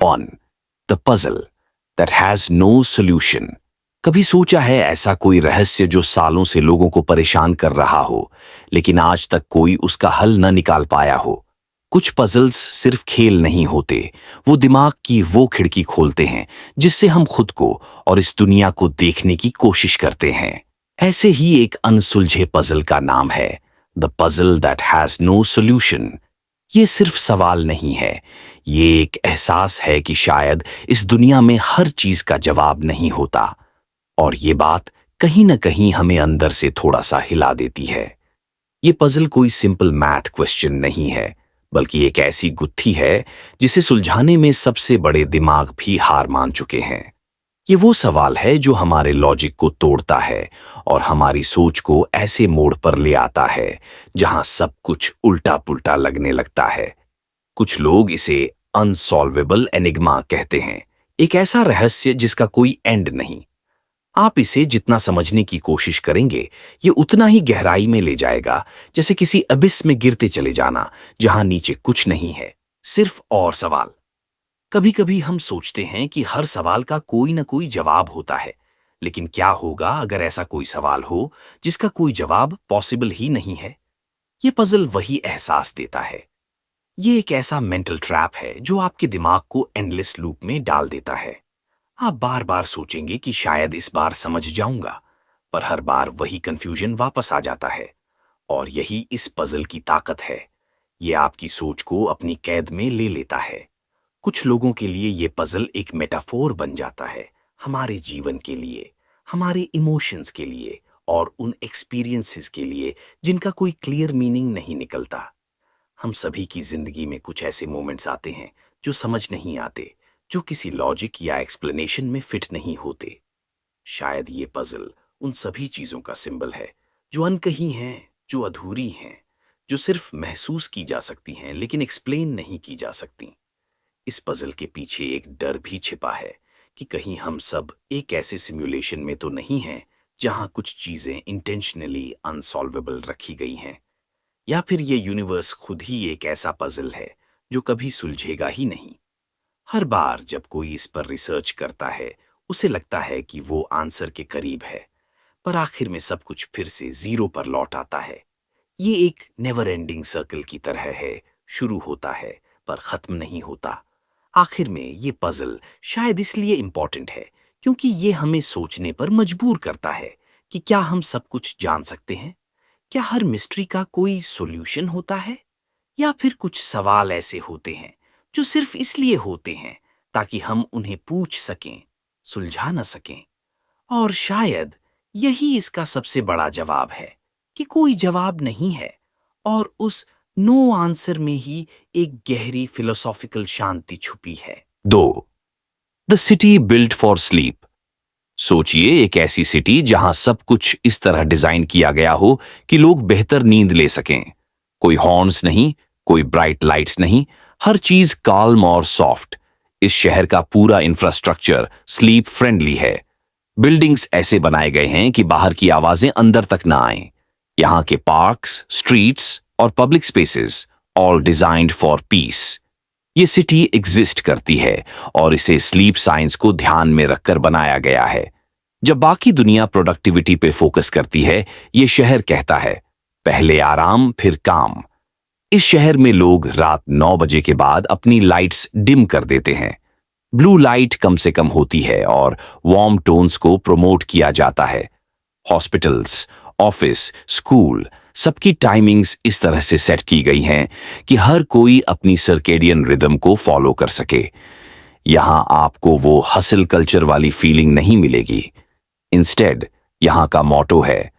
on the puzzle that has no solution। कभी सोचा है ऐसा कोई रहस्य जो सालों से लोगों को परेशान कर रहा हो, लेकिन आज तक कोई उसका हल न निकाल पाया हो? कुछ पजल्स सिर्फ खेल नहीं होते, वो दिमाग की वो खिड़की खोलते हैं जिससे हम खुद को और इस दुनिया को देखने की कोशिश करते हैं। ऐसे ही एक अनसुलझे पजल का नाम है the puzzle that has no solution. ये सिर्फ सवाल नहीं है, ये एक एहसास है कि शायद इस दुनिया में हर चीज का जवाब नहीं होता, और ये बात कहीं ना कहीं हमें अंदर से थोड़ा सा हिला देती है। ये पजल कोई सिंपल मैथ क्वेश्चन नहीं है, बल्कि एक ऐसी गुत्थी है जिसे सुलझाने में सबसे बड़े दिमाग भी हार मान चुके हैं। ये वो सवाल है जो हमारे लॉजिक को तोड़ता है और हमारी सोच को ऐसे मोड़ पर ले आता है जहां सब कुछ उल्टा पुल्टा लगने लगता है। कुछ लोग इसे अनसॉल्वेबल एनिग्मा कहते हैं, एक ऐसा रहस्य जिसका कोई एंड नहीं। आप इसे जितना समझने की कोशिश करेंगे, ये उतना ही गहराई में ले जाएगा, जैसे किसी अबिस में गिरते चले जाना जहां नीचे कुछ नहीं है, सिर्फ और सवाल। कभी कभी हम सोचते हैं कि हर सवाल का कोई ना कोई जवाब होता है, लेकिन क्या होगा अगर ऐसा कोई सवाल हो जिसका कोई जवाब पॉसिबल ही नहीं है? ये पजल वही एहसास देता है। ये एक ऐसा मेंटल ट्रैप है जो आपके दिमाग को एंडलेस लूप में डाल देता है। आप बार बार सोचेंगे कि शायद इस बार समझ जाऊंगा, पर हर बार वही कंफ्यूजन वापस आ जाता है। और यही इस पजल की ताकत है, ये आपकी सोच को अपनी कैद में ले लेता है। कुछ लोगों के लिए ये पजल एक मेटाफोर बन जाता है, हमारे जीवन के लिए, हमारे इमोशंस के लिए और उन एक्सपीरियंसेस के लिए जिनका कोई क्लियर मीनिंग नहीं निकलता। हम सभी की जिंदगी में कुछ ऐसे मोमेंट्स आते हैं जो समझ नहीं आते, जो किसी लॉजिक या एक्सप्लेनेशन में फिट नहीं होते। शायद ये पजल उन सभी चीजों का सिंबल है जो अनकही हैं, जो अधूरी हैं, जो सिर्फ महसूस की जा सकती हैं लेकिन एक्सप्लेन नहीं की जा सकती। इस पजल के पीछे एक डर भी छिपा है कि कहीं हम सब एक ऐसे सिमुलेशन में तो नहीं हैं जहां कुछ चीजें इंटेंशनली अनसॉल्वेबल रखी गई हैं, या फिर ये यूनिवर्स खुद ही एक ऐसा पजल है जो कभी सुलझेगा ही नहीं। हर बार जब कोई इस पर रिसर्च करता है, उसे लगता है कि वो आंसर के करीब है, पर आखिर में सब कुछ फिर से जीरो पर लौट आता है। ये एक नेवर एंडिंग सर्कल की तरह है, शुरू होता है पर खत्म नहीं होता। आखिर में ये पजल शायद इसलिए इंपॉर्टेंट है क्योंकि ये हमें सोचने पर मजबूर करता है कि क्या हम सब कुछ जान सकते हैं? क्या हर मिस्ट्री का कोई सॉल्यूशन होता है? या फिर कुछ सवाल ऐसे होते हैं जो सिर्फ इसलिए होते हैं ताकि हम उन्हें पूछ सकें, सुलझा न सकें? और शायद यही इसका सबसे बड़ा जवाब है कि कोई जवाब नहीं है, और उस नो आंसर में ही एक गहरी फिलोसॉफिकल शांति छुपी है। 2. The city built for sleep. सोचिए एक ऐसी सिटी जहां सब कुछ इस तरह डिजाइन किया गया हो कि लोग बेहतर नींद ले सकें। कोई हॉर्न्स नहीं, कोई ब्राइट लाइट्स नहीं, हर चीज काल्म और सॉफ्ट। इस शहर का पूरा इंफ्रास्ट्रक्चर स्लीप फ्रेंडली है। बिल्डिंग्स ऐसे बनाए गए हैं कि बाहर की आवाजें अंदर तक ना आएं। यहाँ के पार्क्स, स्ट्रीट्स और public spaces all designed for piece. ये सिटी एग्जिस्ट करती है और इसे स्लीप साइंस को ध्यान में रखकर बनाया गया है। जब बाकी दुनिया प्रोडक्टिविटी पे फोकस करती है, ये शहर कहता है पहले आराम फिर काम। इस शहर में लोग रात 9 बजे के बाद अपनी लाइट्स डिम कर देते हैं। ब्लू लाइट कम से कम होती है और वार्म टोन्स को प्रमोट किया जाता है। हॉस्पिटल्स, ऑफिस, स्कूल, सबकी टाइमिंग्स इस तरह से सेट की गई हैं कि हर कोई अपनी सर्केडियन रिदम को फॉलो कर सके। यहां आपको वो हसल कल्चर वाली फीलिंग नहीं मिलेगी। इंस्टेड यहां का मोटो है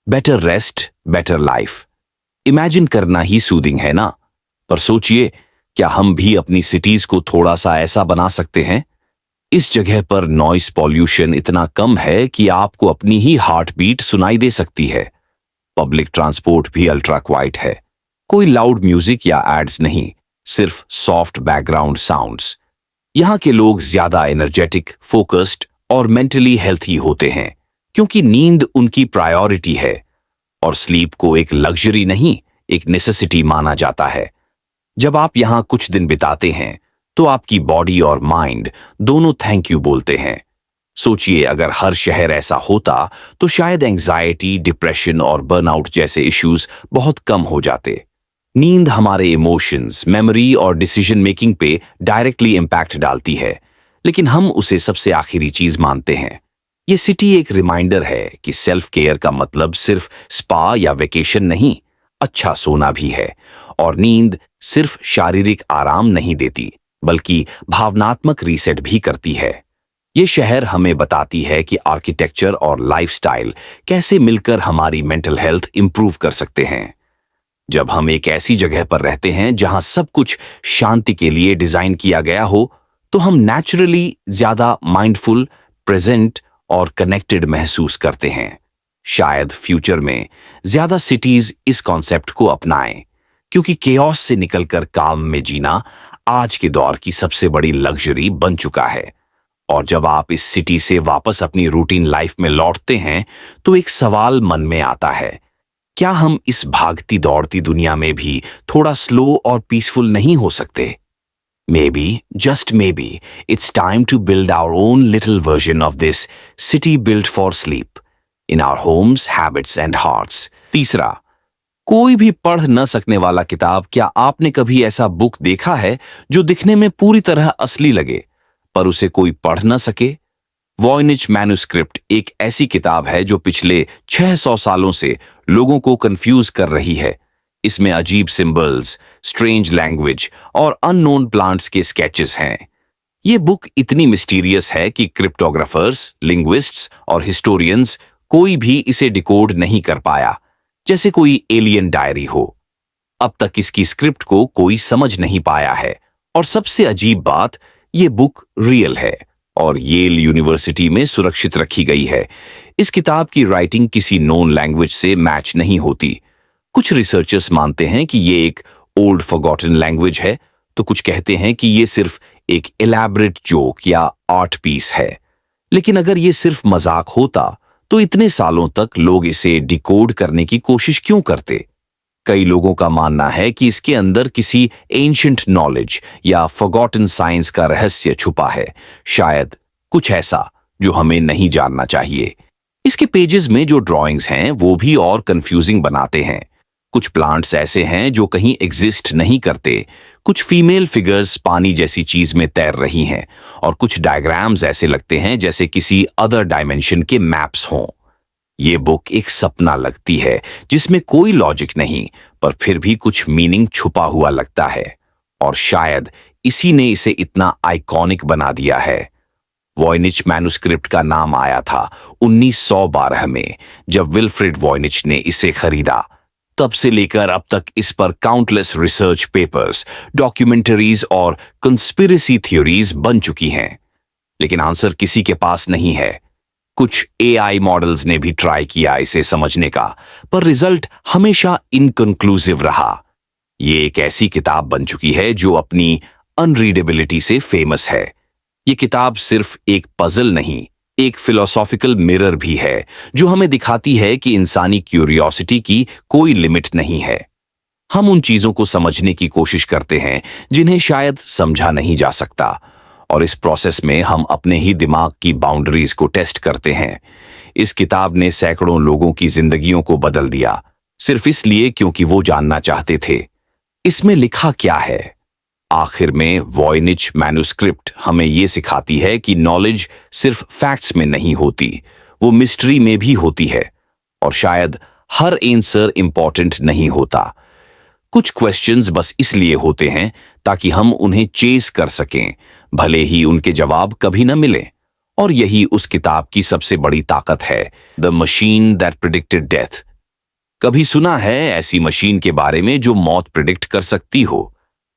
better rest, better life. Imagine करना ही सूदिंग है ना? पर सोचिए, क्या हम भी अपनी सिटीज को थोड़ा सा ऐसा बना सकते हैं? इस जगह पर नॉइस पॉल्यूशन इतना कम है कि आपको अपनी ही हार्ट बीट सुनाई दे सकती है। पब्लिक ट्रांसपोर्ट भी अल्ट्रा क्वाइट है। कोई लाउड म्यूजिक या एड्स नहीं, सिर्फ सॉफ्ट बैकग्राउंड साउंड्स। यहां के लोग ज्यादा एनर्जेटिक, फोकस्ड और मेंटली हेल्थी होते हैं क्योंकि नींद उनकी प्रायोरिटी है, और स्लीप को एक लग्जरी नहीं, एक नेसेसिटी माना जाता है। जब आप यहां कुछ दिन बिताते हैं तो आपकी बॉडी और माइंड दोनों थैंक यू बोलते हैं। सोचिए, अगर हर शहर ऐसा होता तो शायद एंजाइटी, डिप्रेशन और बर्नआउट जैसे इश्यूज बहुत कम हो जाते। नींद हमारे इमोशंस, मेमोरी और डिसीजन मेकिंग पे डायरेक्टली इम्पैक्ट डालती है, लेकिन हम उसे सबसे आखिरी चीज मानते हैं। ये सिटी एक रिमाइंडर है कि सेल्फ केयर का मतलब सिर्फ स्पा या वेकेशन नहीं, अच्छा सोना भी है। और नींद सिर्फ शारीरिक आराम नहीं देती, बल्कि भावनात्मक रीसेट भी करती है। ये शहर हमें बताती है कि आर्किटेक्चर और लाइफस्टाइल कैसे मिलकर हमारी मेंटल हेल्थ इंप्रूव कर सकते हैं। जब हम एक ऐसी जगह पर रहते हैं जहां सब कुछ शांति के लिए डिजाइन किया गया हो, तो हम नेचुरली ज्यादा माइंडफुल, प्रेजेंट और कनेक्टेड महसूस करते हैं। शायद फ्यूचर में ज्यादा सिटीज इस कॉन्सेप्ट को अपनाएं, क्योंकि केओस से निकलकर काम में जीना आज के दौर की सबसे बड़ी लग्जरी बन चुका है। और जब आप इस सिटी से वापस अपनी रूटीन लाइफ में लौटते हैं, तो एक सवाल मन में आता है, क्या हम इस भागती दौड़ती दुनिया में भी थोड़ा स्लो और पीसफुल नहीं हो सकते? Maybe, just maybe, it's time to build our own little version of this city build for sleep in our homes, habits and hearts. तीसरा, कोई भी पढ़ न सकने वाला किताब। क्या आपने कभी ऐसा बुक देखा है जो दिखने में पूरी तरह असली लगे पर उसे कोई पढ़ न सके? वॉयनिच मैन्युस्क्रिप्ट एक ऐसी किताब है जो पिछले 600 सालों से लोगों को कंफ्यूज कर रही है। इसमें अजीब सिंबल्स, स्ट्रेंज लैंग्वेज और अननोन प्लांट्स के स्केचेस हैं। ये बुक इतनी मिस्टीरियस है कि क्रिप्टोग्राफर्स, लिंग्विस्ट्स और हिस्टोरियंस कोई भी इसे डिकोड नहीं कर पाया, जैसे कोई एलियन डायरी हो। अब तक इसकी स्क्रिप्ट को कोई समझ नहीं पाया है। और सबसे अजीब बात, ये बुक रियल है और येल यूनिवर्सिटी में सुरक्षित रखी गई है। इस किताब की राइटिंग किसी नोन लैंग्वेज से मैच नहीं होती। कुछ रिसर्चर्स मानते हैं कि ये एक ओल्ड फॉरगॉटन लैंग्वेज है, तो कुछ कहते हैं कि ये सिर्फ एक इलैबोरेट जोक या आर्ट पीस है। लेकिन अगर ये सिर्फ मजाक होता तो इतने सालों तक लोग इसे डिकोड करने की कोशिश क्यों करते? कई लोगों का मानना है कि इसके अंदर किसी एंशिएंट नॉलेज या फॉरगॉटन साइंस का रहस्य छुपा है, शायद कुछ ऐसा जो हमें नहीं जानना चाहिए। इसके पेजेस में जो ड्राइंग्स हैं वो भी और कंफ्यूजिंग बनाते हैं। कुछ प्लांट्स ऐसे हैं जो कहीं एग्जिस्ट नहीं करते, कुछ फीमेल फिगर्स पानी जैसी चीज में तैर रही हैं, और कुछ डायग्राम्स ऐसे लगते हैं जैसे किसी अदर डायमेंशन के मैप्स हों। ये बुक एक सपना लगती है जिसमें कोई लॉजिक नहीं, पर फिर भी कुछ मीनिंग छुपा हुआ लगता है। और शायद इसी ने इसे इतना आइकॉनिक बना दिया है। वॉयनिच मैन्युस्क्रिप्ट का नाम आया था 1912 में, जब विल्फ्रेड वॉयनिच ने इसे खरीदा। तब से लेकर अब तक इस पर काउंटलेस रिसर्च पेपर्स, डॉक्यूमेंटरीज और कंस्पिरेसी थ्योरीज बन चुकी हैं। लेकिन आंसर किसी के पास नहीं है। कुछ एआई मॉडल्स ने भी ट्राई किया इसे समझने का, पर रिजल्ट हमेशा इनकंक्लूसिव रहा। ये एक ऐसी किताब बन चुकी है जो अपनी अनरीडेबिलिटी से फेमस है। ये किताब सिर्फ एक पजल नहीं, एक फिलोसॉफिकल मिरर भी है, जो हमें दिखाती है कि इंसानी क्यूरियोसिटी की कोई लिमिट नहीं है। हम उन चीजों को समझने की कोशिश करते हैं जिन्हें शायद समझा नहीं जा सकता, और इस प्रोसेस में हम अपने ही दिमाग की बाउंड्रीज को टेस्ट करते हैं। इस किताब ने सैकड़ों लोगों की जिंदगियों को बदल दिया, सिर्फ इसलिए क्योंकि वो जानना चाहते थे इसमें लिखा क्या है। आखिर में वॉयनिच मैन्युस्क्रिप्ट हमें ये सिखाती है कि नॉलेज सिर्फ फैक्ट्स में नहीं होती, वो मिस्ट्री में भी होती है। और शायद हर आंसर इंपॉर्टेंट नहीं होता, कुछ क्वेश्चंस बस इसलिए होते हैं ताकि हम उन्हें चेस कर सकें, भले ही उनके जवाब कभी न मिले। और यही उस किताब की सबसे बड़ी ताकत है, the machine that predicted death. कभी सुना है ऐसी मशीन के बारे में जो मौत प्रिडिक्ट कर सकती हो?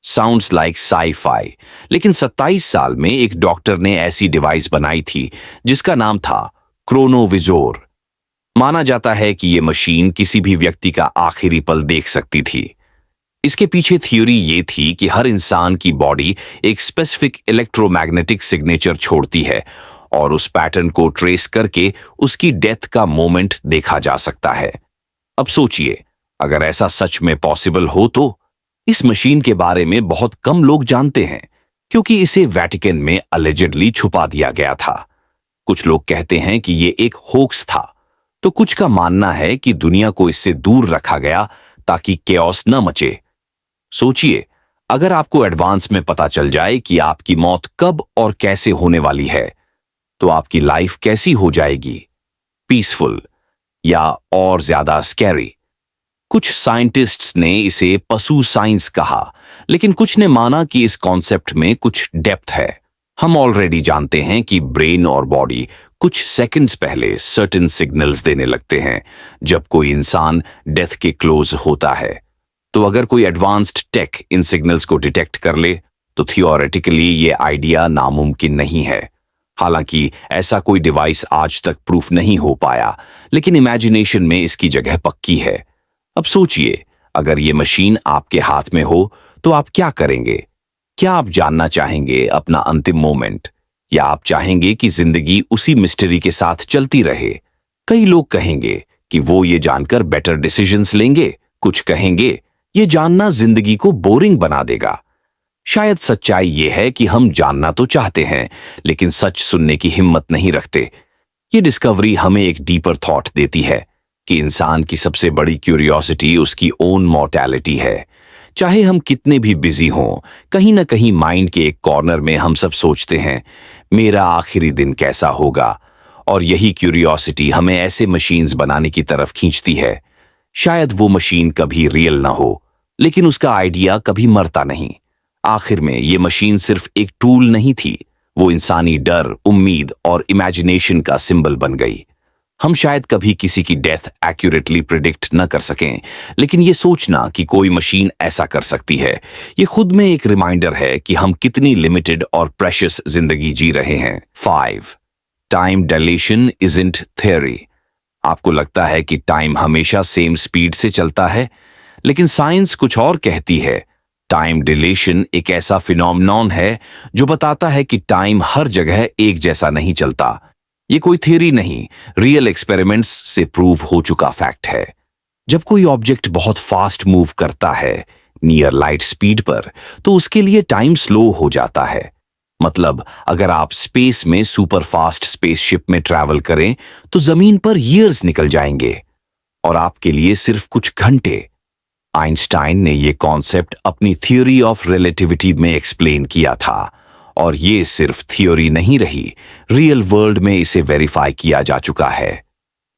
साउंड्स लाइक साई-फाई, लेकिन 27 साल में एक डॉक्टर ने ऐसी डिवाइस बनाई थी जिसका नाम था क्रोनोविजोर। माना जाता है कि यह मशीन किसी भी व्यक्ति का आखिरी पल देख सकती थी। इसके पीछे थ्योरी ये थी कि हर इंसान की बॉडी एक स्पेसिफिक इलेक्ट्रोमैग्नेटिक सिग्नेचर छोड़ती है, और उस पैटर्न को ट्रेस करके उसकी डेथ का मोमेंट देखा जा सकता है। अब सोचिए, अगर ऐसा सच में पॉसिबल हो तो। इस मशीन के बारे में बहुत कम लोग जानते हैं, क्योंकि इसे वेटिकन में अलेजेडली छुपा दिया गया था। कुछ लोग कहते हैं कि ये एक होक्स था, तो कुछ का मानना है कि दुनिया को इससे दूर रखा गया ताकि केओस न मचे। सोचिए, अगर आपको एडवांस में पता चल जाए कि आपकी मौत कब और कैसे होने वाली है, तो आपकी लाइफ कैसी हो जाएगी? पीसफुल या और ज्यादा स्कैरी? कुछ साइंटिस्ट्स ने इसे पशु साइंस कहा, लेकिन कुछ ने माना कि इस कॉन्सेप्ट में कुछ डेप्थ है। हम ऑलरेडी जानते हैं कि ब्रेन और बॉडी कुछ सेकंड्स पहले सर्टेन सिग्नल्स देने लगते हैं जब कोई इंसान डेथ के क्लोज होता है। तो अगर कोई एडवांस्ड टेक इन सिग्नल्स को डिटेक्ट कर ले, तो थियोरेटिकली ये आइडिया नामुमकिन नहीं है। हालांकि ऐसा कोई डिवाइस आज तक प्रूफ नहीं हो पाया, लेकिन इमेजिनेशन में इसकी जगह पक्की है। अब सोचिए, अगर ये मशीन आपके हाथ में हो तो आप क्या करेंगे? क्या आप जानना चाहेंगे अपना अंतिम मोमेंट, या आप चाहेंगे कि जिंदगी उसी मिस्ट्री के साथ चलती रहे? कई लोग कहेंगे कि वो ये जानकर बेटर डिसीजंस लेंगे, कुछ कहेंगे ये जानना जिंदगी को बोरिंग बना देगा। शायद सच्चाई ये है कि हम जानना तो चाहते हैं, लेकिन सच सुनने की हिम्मत नहीं रखते। ये डिस्कवरी हमें एक डीपर थॉट देती है कि इंसान की सबसे बड़ी क्यूरियोसिटी उसकी ओन मॉर्टैलिटी है। चाहे हम कितने भी बिजी हों, कहीं ना कहीं माइंड के एक कॉर्नर में हम सब सोचते हैं, मेरा आखिरी दिन कैसा होगा? और यही क्यूरियोसिटी हमें ऐसे मशीन्स बनाने की तरफ खींचती है। शायद वो मशीन कभी रियल ना हो, लेकिन उसका आइडिया कभी मरता नहीं। आखिर में ये मशीन सिर्फ एक टूल नहीं थी, वो इंसानी डर, उम्मीद और इमेजिनेशन का सिंबल बन गई। हम शायद कभी किसी की डेथ एक्यूरेटली प्रिडिक्ट न कर सकें, लेकिन ये सोचना कि कोई मशीन ऐसा कर सकती है, ये खुद में एक रिमाइंडर है कि हम कितनी लिमिटेड और प्रेशियस जिंदगी जी रहे हैं। 5. Time dilation isn't theory. आपको लगता है कि टाइम हमेशा सेम स्पीड से चलता है, लेकिन साइंस कुछ और कहती है। टाइम डिलेशन एक ऐसा फिनोमेनॉन है जो बताता है कि टाइम हर जगह एक जैसा नहीं चलता। ये कोई थ्योरी नहीं, रियल एक्सपेरिमेंट्स से प्रूव हो चुका फैक्ट है। जब कोई ऑब्जेक्ट बहुत फास्ट मूव करता है, नियर लाइट स्पीड पर, तो उसके लिए टाइम स्लो हो जाता है। मतलब अगर आप स्पेस में सुपर फास्ट स्पेसशिप में ट्रैवल करें, तो जमीन पर ईयर्स निकल जाएंगे और आपके लिए सिर्फ कुछ घंटे। आइंस्टाइन ने यह कॉन्सेप्ट अपनी थ्योरी ऑफ रिलेटिविटी में एक्सप्लेन किया था, और ये सिर्फ थ्योरी नहीं रही, रियल वर्ल्ड में इसे वेरीफाई किया जा चुका है।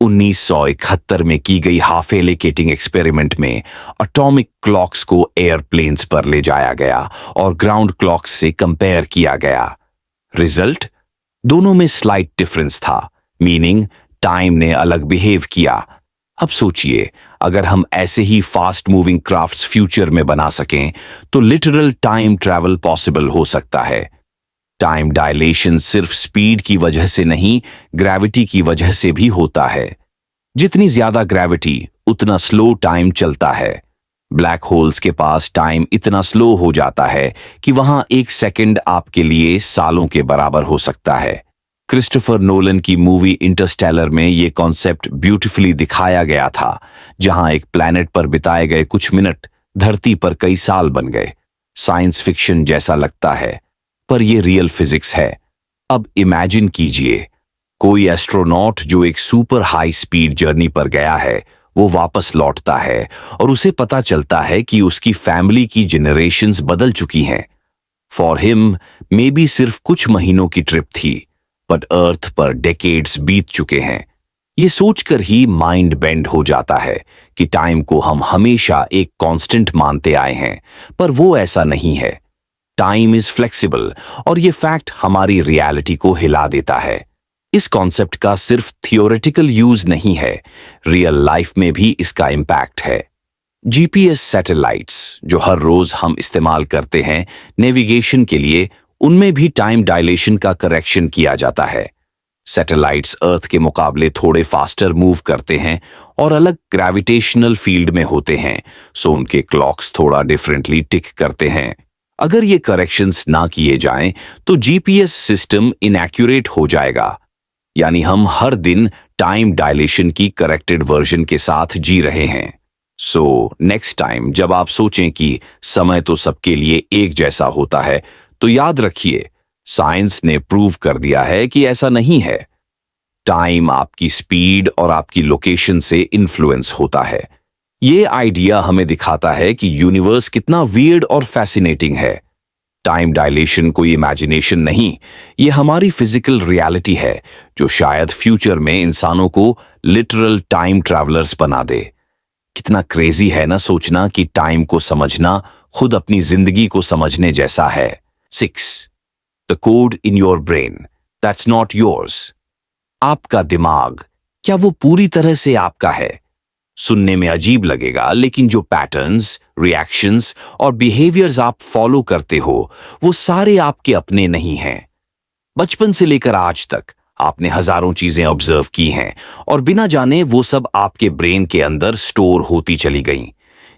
1971 में की गई हाफ एलिकेटिंग एक्सपेरिमेंट में एटॉमिक क्लॉक्स को एयरप्लेन्स पर ले जाया गया और ग्राउंड क्लॉक्स से कंपेयर किया गया। रिजल्ट? दोनों में स्लाइट डिफरेंस था, मीनिंग टाइम ने अलग बिहेव किया। अब सोचिए, अगर हम ऐसे ही फास्ट मूविंग क्राफ्ट्स फ्यूचर में बना सकें, तो लिटरल टाइम ट्रैवल पॉसिबल हो सकता है। टाइम डायलेशन सिर्फ स्पीड की वजह से नहीं, ग्रेविटी की वजह से भी होता है। जितनी ज्यादा ग्रेविटी, उतना स्लो टाइम चलता है। ब्लैक होल्स के पास टाइम इतना स्लो हो जाता है कि वहां एक सेकंड आपके लिए सालों के बराबर हो सकता है। क्रिस्टोफर नोलन की मूवी इंटरस्टेलर में यह कॉन्सेप्ट ब्यूटीफुली दिखाया गया था, जहां एक प्लैनेट पर बिताए गए कुछ मिनट धरती पर कई साल बन गए। साइंस फिक्शन जैसा लगता है, पर यह रियल फिजिक्स है। अब इमेजिन कीजिए, कोई एस्ट्रोनॉट जो एक सुपर हाई स्पीड जर्नी पर गया है, वो वापस लौटता है और उसे पता चलता है कि उसकी फैमिली की जनरेशंस बदल चुकी हैं। फॉर हिम मे बी सिर्फ कुछ महीनों की ट्रिप थी, बट अर्थ पर डेकेड्स बीत चुके हैं। ये सोचकर ही माइंड बेंड हो जाता है कि टाइम को हम हमेशा एक कांस्टेंट मानते आए हैं, पर वो ऐसा नहीं है। टाइम इज फ्लेक्सिबल, और ये फैक्ट हमारी रियलिटी को हिला देता है। इस कॉन्सेप्ट का सिर्फ थियोरेटिकल यूज नहीं है, रियल लाइफ में भी इसका इम्पैक्ट है। जीपीएस सैटेलाइट्स जो हर रोज हम इस्तेमाल करते हैं नेविगेशन के लिए, उनमें भी टाइम डायलेशन का करेक्शन किया जाता है। सैटेलाइट्स अर्थ के मुकाबले थोड़े फास्टर मूव करते हैं और अलग ग्रेविटेशनल फील्ड में होते हैं, सो उनके क्लॉक्स थोड़ा डिफरेंटली टिक करते हैं। अगर ये करेक्शंस ना किए जाएं, तो जीपीएस सिस्टम इनएक्यूरेट हो जाएगा, यानी हम हर दिन टाइम डायलेशन की करेक्टेड वर्जन के साथ जी रहे हैं। सो नेक्स्ट टाइम जब आप सोचें कि समय तो सबके लिए एक जैसा होता है, तो याद रखिए, साइंस ने प्रूव कर दिया है कि ऐसा नहीं है। टाइम आपकी स्पीड और आपकी लोकेशन से इन्फ्लुएंस होता है। ये आइडिया हमें दिखाता है कि यूनिवर्स कितना वियर्ड और फैसिनेटिंग है। टाइम डायलेशन कोई इमेजिनेशन नहीं, ये हमारी फिजिकल रियलिटी है जो शायद फ्यूचर में इंसानों को लिटरल टाइम ट्रैवलर्स बना दे। कितना क्रेजी है ना सोचना कि टाइम को समझना खुद अपनी जिंदगी को समझने जैसा है। 6. The code in your brain that's not yours. आपका दिमाग, क्या वो पूरी तरह से आपका है? सुनने में अजीब लगेगा, लेकिन जो पैटर्न्स, रिएक्शंस और बिहेवियर्स आप फॉलो करते हो वो सारे आपके अपने नहीं हैं। बचपन से लेकर आज तक आपने हजारों चीजें ऑब्जर्व की हैं और बिना जाने वो सब आपके ब्रेन के अंदर स्टोर होती चली गईं।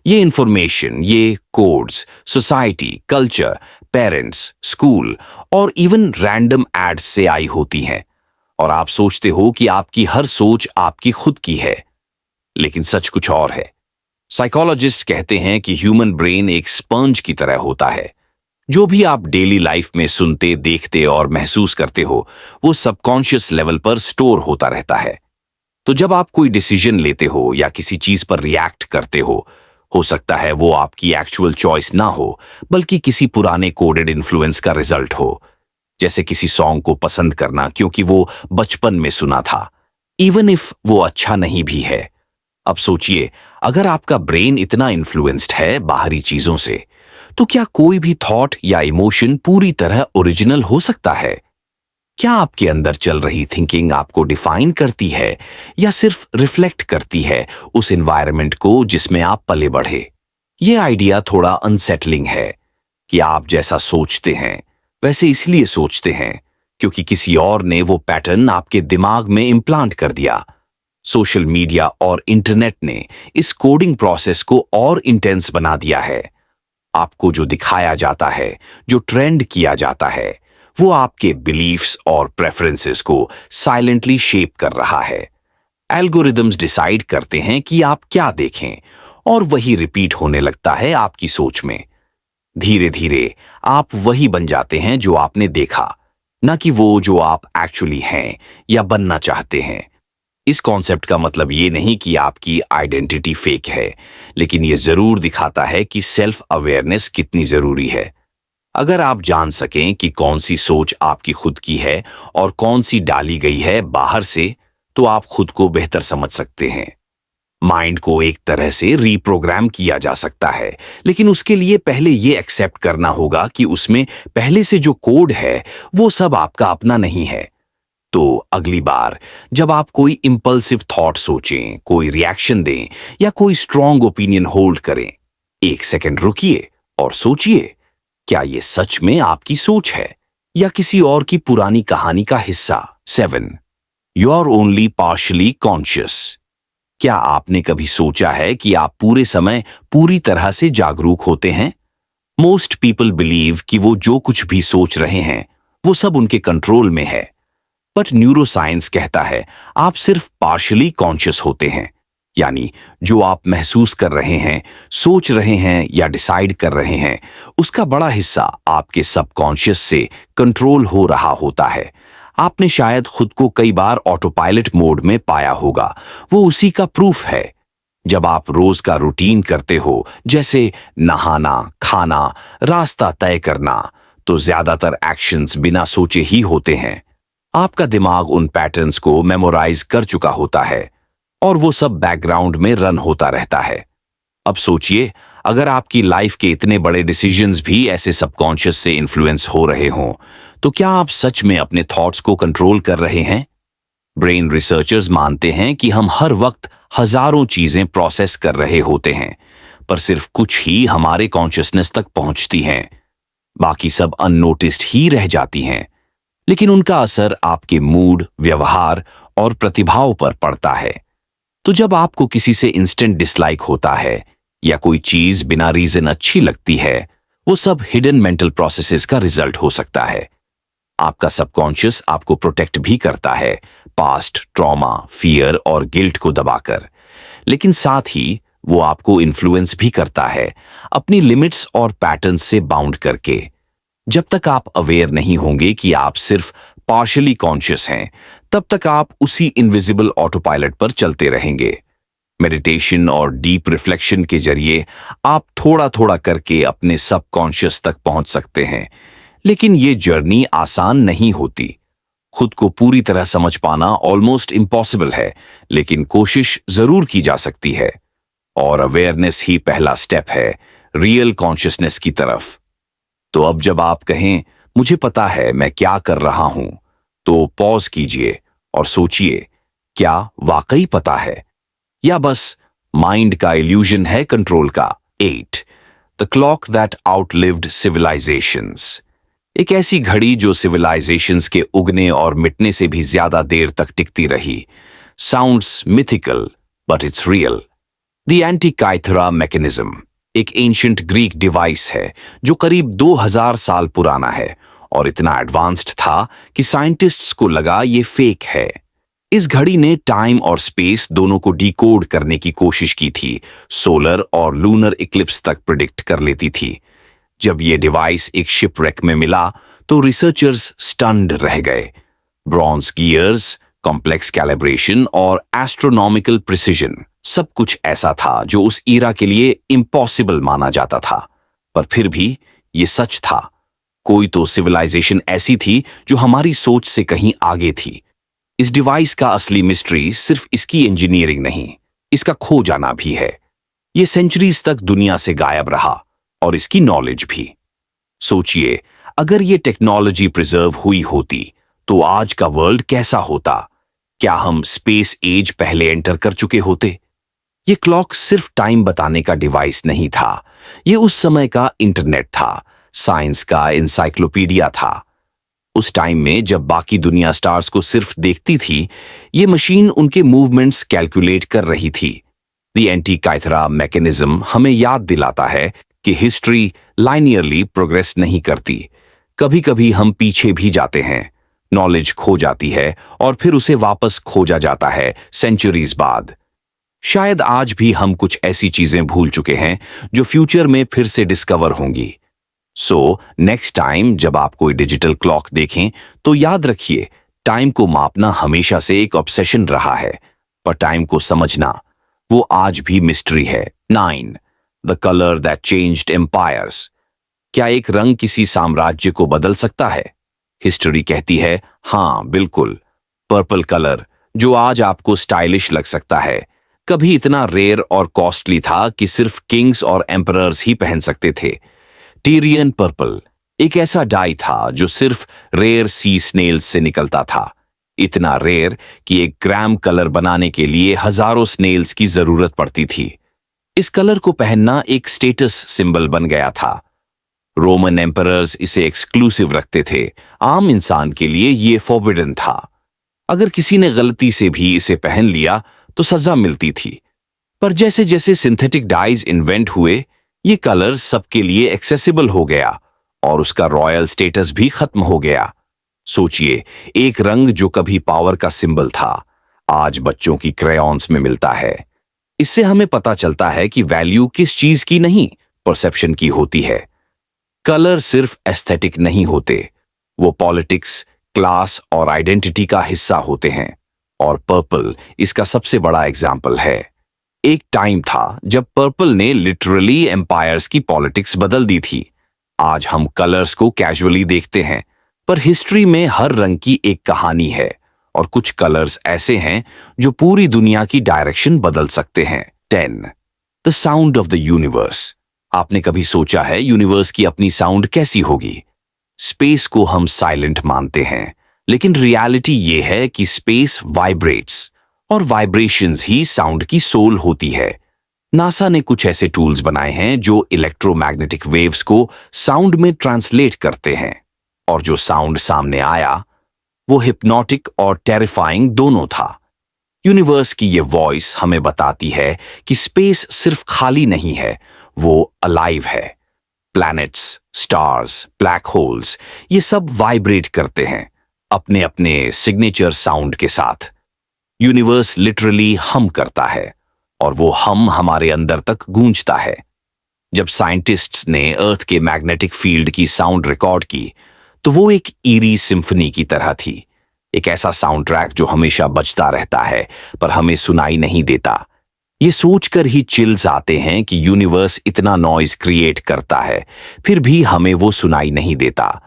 ये इंफॉर्मेशन, ये codes society, culture, parents, school और इवन रैंडम एड्स से आई होती हैं। और आप सोचते हो कि आपकी हर सोच आपकी खुद की है, लेकिन सच कुछ और है। साइकोलॉजिस्ट कहते हैं कि ह्यूमन ब्रेन एक स्पंज की तरह होता है। जो भी आप डेली लाइफ में सुनते, देखते और महसूस करते हो वो सबकॉन्शियस लेवल पर स्टोर होता रहता है। तो जब आप कोई डिसीजन लेते हो या किसी चीज पर रिएक्ट करते हो सकता है वो आपकी एक्चुअल चॉइस ना हो, बल्कि किसी पुराने कोडेड इन्फ्लुएंस का रिजल्ट हो। जैसे किसी सॉन्ग को पसंद करना क्योंकि वो बचपन में सुना था, इवन इफ वो अच्छा नहीं भी है। अब सोचिए, अगर आपका ब्रेन इतना इन्फ्लुएंस्ड है बाहरी चीजों से, तो क्या कोई भी थॉट या इमोशन पूरी तरह ओरिजिनल हो सकता है? क्या आपके अंदर चल रही थिंकिंग आपको डिफाइन करती है या सिर्फ रिफ्लेक्ट करती है उस एनवायरनमेंट को जिसमें आप पले बढ़े? यह आइडिया थोड़ा अनसेटलिंग है कि आप जैसा सोचते हैं वैसे इसलिए सोचते हैं क्योंकि किसी और ने वो पैटर्न आपके दिमाग में इम्प्लांट कर दिया। सोशल मीडिया और इंटरनेट ने इस कोडिंग प्रोसेस को और इंटेंस बना दिया है। आपको जो दिखाया जाता है, जो ट्रेंड किया जाता है, वो आपके बिलीफ्स और प्रेफरेंसेस को साइलेंटली शेप कर रहा है। एल्गोरिदम्स डिसाइड करते हैं कि आप क्या देखें और वही रिपीट होने लगता है आपकी सोच में। धीरे धीरे आप वही बन जाते हैं जो आपने देखा, ना कि वो जो आप एक्चुअली हैं या बनना चाहते हैं। इस कॉन्सेप्ट का मतलब ये नहीं कि आपकी आइडेंटिटी फेक है, लेकिन ये जरूर दिखाता है कि सेल्फ अवेयरनेस कितनी जरूरी है। अगर आप जान सकें कि कौन सी सोच आपकी खुद की है और कौन सी डाली गई है बाहर से, तो आप खुद को बेहतर समझ सकते हैं। माइंड को एक तरह से रीप्रोग्राम किया जा सकता है, लेकिन उसके लिए पहले ये एक्सेप्ट करना होगा कि उसमें पहले से जो कोड है वो सब आपका अपना नहीं है। तो अगली बार जब आप कोई इंपल्सिव थॉट सोचें, कोई रिएक्शन दें या कोई स्ट्रांग ओपिनियन होल्ड करें, 1 सेकंड रुकिए और सोचिए, क्या ये सच में आपकी सोच है या किसी और की पुरानी कहानी का हिस्सा? 7. You are only partially conscious. क्या आपने कभी सोचा है कि आप पूरे समय पूरी तरह से जागरूक होते हैं? मोस्ट पीपल बिलीव कि वो जो कुछ भी सोच रहे हैं वो सब उनके कंट्रोल में है, बट न्यूरोसाइंस कहता है आप सिर्फ पार्शली कॉन्शियस होते हैं। यानी जो आप महसूस कर रहे हैं, सोच रहे हैं या डिसाइड कर रहे हैं, उसका बड़ा हिस्सा आपके सबकॉन्शियस से कंट्रोल हो रहा होता है। आपने शायद खुद को कई बार ऑटो पायलट मोड में पाया होगा, वो उसी का प्रूफ है। जब आप रोज का रूटीन करते हो, जैसे नहाना, खाना, रास्ता तय करना, तो ज्यादातर एक्शंस बिना सोचे ही होते हैं। आपका दिमाग उन पैटर्न्स को मेमोराइज कर चुका होता है और वो सब बैकग्राउंड में रन होता रहता है। अब सोचिए, अगर आपकी लाइफ के इतने बड़े डिसीजंस भी ऐसे सबकॉन्शियस से इन्फ्लुएंस हो रहे हों, तो क्या आप सच में अपने थॉट्स को कंट्रोल कर रहे हैं? ब्रेन रिसर्चर्स मानते हैं कि हम हर वक्त हजारों चीजें प्रोसेस कर रहे होते हैं, पर सिर्फ कुछ ही हमारे कॉन्शियसनेस तक पहुंचती हैं, बाकी सब अननोटिस्ड ही रह जाती हैं। लेकिन उनका असर आपके मूड, व्यवहार और प्रतिभाओं पर पड़ता है। तो जब आपको किसी से इंस्टेंट डिसलाइक होता है या कोई चीज बिना रीजन अच्छी लगती है, वो सब हिडन मेंटल प्रोसेसेस का रिजल्ट हो सकता है। आपका सबकॉन्शियस आपको प्रोटेक्ट भी करता है, पास्ट ट्रॉमा, फियर और गिल्ट को दबाकर, लेकिन साथ ही वो आपको इन्फ्लुएंस भी करता है अपनी लिमिट्स और पैटर्न्स से बाउंड करके। जब तक आप अवेयर नहीं होंगे कि आप सिर्फ पार्शियली कॉन्शियस हैं, तब तक आप उसी इनविजिबल ऑटो पायलट पर चलते रहेंगे। मेडिटेशन और डीप रिफ्लेक्शन के जरिए आप थोड़ा थोड़ा करके अपने सबकॉन्शियस तक पहुंच सकते हैं, लेकिन ये जर्नी आसान नहीं होती। खुद को पूरी तरह समझ पाना ऑलमोस्ट इम्पॉसिबल है, लेकिन कोशिश जरूर की जा सकती है। और अवेयरनेस ही पहला स्टेप है रियल कॉन्शियसनेस की तरफ। तो अब जब आप कहें मुझे पता है मैं क्या कर रहा हूं, तो पॉज कीजिए और सोचिए, क्या वाकई पता है या बस माइंड का इल्यूजन है कंट्रोल का। 8 the clock that outlived civilisations. एक ऐसी घड़ी जो सिविलाइजेशंस के उगने और मिटने से भी ज्यादा देर तक टिकती रही। Sounds mythical but it's real. The Antikythera mechanism एक एंशिएंट ग्रीक डिवाइस है जो करीब 2000 साल पुराना है और इतना एडवांस्ड था कि साइंटिस्ट्स को लगा ये फेक है। इस घड़ी ने टाइम और स्पेस दोनों को डिकोड करने की कोशिश की थी, सोलर और लूनर इक्लिप्स तक प्रिडिक्ट कर लेती थी। जब ये डिवाइस एक शिपरेक में मिला तो रिसर्चर्स स्टन्ड रह गए। ब्रॉन्ज गियर्स, कॉम्प्लेक्स कैलिब्रेशन और एस्ट्रोनॉमिकल प्रिसिजन, सब कुछ ऐसा था जो उस ईरा के लिए इम्पॉसिबल माना जाता था। पर फिर भी ये सच था। कोई तो सिविलाइजेशन ऐसी थी जो हमारी सोच से कहीं आगे थी। इस डिवाइस का असली मिस्ट्री सिर्फ इसकी इंजीनियरिंग नहीं, इसका खो जाना भी है। ये सेंचुरीज तक दुनिया से गायब रहा और इसकी नॉलेज भी। सोचिए, अगर ये टेक्नोलॉजी प्रिजर्व हुई होती तो आज का वर्ल्ड कैसा होता? क्या हम स्पेस एज पहले एंटर कर चुके होते? ये क्लॉक सिर्फ टाइम बताने का डिवाइस नहीं था, ये उस समय का इंटरनेट था, साइंस का एनसाइक्लोपीडिया था। उस टाइम में जब बाकी दुनिया स्टार्स को सिर्फ देखती थी, ये मशीन उनके मूवमेंट्स कैलकुलेट कर रही थी। द एंटीकाइथरा मैकेनिज्म हमें याद दिलाता है कि हिस्ट्री लाइनियरली प्रोग्रेस नहीं करती। कभी कभी हम पीछे भी जाते हैं, नॉलेज खो जाती है और फिर उसे वापस खोजा जाता है सेंचुरीज बाद। शायद आज भी हम कुछ ऐसी चीजें भूल चुके हैं जो फ्यूचर में फिर से डिस्कवर होंगी। सो नेक्स्ट टाइम जब आप कोई डिजिटल क्लॉक देखें तो याद रखिए, टाइम को मापना हमेशा से एक ऑब्सेशन रहा है, पर टाइम को समझना वो आज भी मिस्ट्री है। 9 the colour that changed empires. क्या एक रंग किसी साम्राज्य को बदल सकता है? हिस्ट्री कहती है हां, बिल्कुल। पर्पल कलर, जो आज आपको स्टाइलिश लग सकता है, कभी इतना रेयर और कॉस्टली था कि सिर्फ किंग्स और एम्परर्स ही पहन सकते थे। टीरियन पर्पल एक ऐसा डाई था जो सिर्फ रेयर सी स्नेल्स से निकलता था, इतना रेयर कि एक ग्राम कलर बनाने के लिए हजारों स्नेल्स की जरूरत पड़ती थी। इस कलर को पहनना एक स्टेटस सिंबल बन गया था। रोमन एम्परर्स इसे एक्सक्लूसिव रखते थे, आम इंसान के लिए ये फॉरबिडन था। अगर किसी ने गलती से भी इसे पहन लिया तो सजा मिलती थी। पर जैसे जैसे सिंथेटिक डाइज इन्वेंट हुए, ये कलर सबके लिए एक्सेसिबल हो गया और उसका रॉयल स्टेटस भी खत्म हो गया। सोचिए, एक रंग जो कभी पावर का सिंबल था, आज बच्चों की क्रेयॉन्स में मिलता है। इससे हमें पता चलता है कि वैल्यू किस चीज की नहीं, परसेप्शन की होती है। कलर सिर्फ एस्थेटिक नहीं होते, वो पॉलिटिक्स, क्लास और आइडेंटिटी का हिस्सा होते हैं। और पर्पल इसका सबसे बड़ा एग्जाम्पल है। एक टाइम था जब पर्पल ने लिटरली एम्पायर्स की पॉलिटिक्स बदल दी थी। आज हम कलर्स को कैजुअली देखते हैं, पर हिस्ट्री में हर रंग की एक कहानी है और कुछ कलर्स ऐसे हैं जो पूरी दुनिया की डायरेक्शन बदल सकते हैं। 10 the sound of the universe. आपने कभी सोचा है यूनिवर्स की अपनी साउंड कैसी होगी? स्पेस को हम साइलेंट मानते हैं, लेकिन रियलिटी ये है कि स्पेस वाइब्रेट्स और वाइब्रेशंस ही साउंड की सोल होती है। नासा ने कुछ ऐसे टूल्स बनाए हैं जो इलेक्ट्रोमैग्नेटिक वेव्स को साउंड में ट्रांसलेट करते हैं, और जो साउंड सामने आया वो हिप्नोटिक और टेरिफाइंग दोनों था। यूनिवर्स की ये वॉइस हमें बताती है कि स्पेस सिर्फ खाली नहीं है, वो अलाइव है। प्लैनेट्स, स्टार्स, ब्लैक होल्स, ये सब वाइब्रेट करते हैं अपने अपने सिग्नेचर साउंड के साथ। यूनिवर्स लिटरली हम करता है और वो हम हमारे अंदर तक गूंजता है। जब साइंटिस्ट्स ने अर्थ के मैग्नेटिक फील्ड की साउंड रिकॉर्ड की तो वो एक ईरी सिम्फनी की तरह थी, एक ऐसा साउंड ट्रैक जो हमेशा बजता रहता है पर हमें सुनाई नहीं देता। ये सोचकर ही चिल्स आते हैं कि यूनिवर्स इतना नॉइज क्रिएट करता है फिर भी हमें वो सुनाई नहीं देता।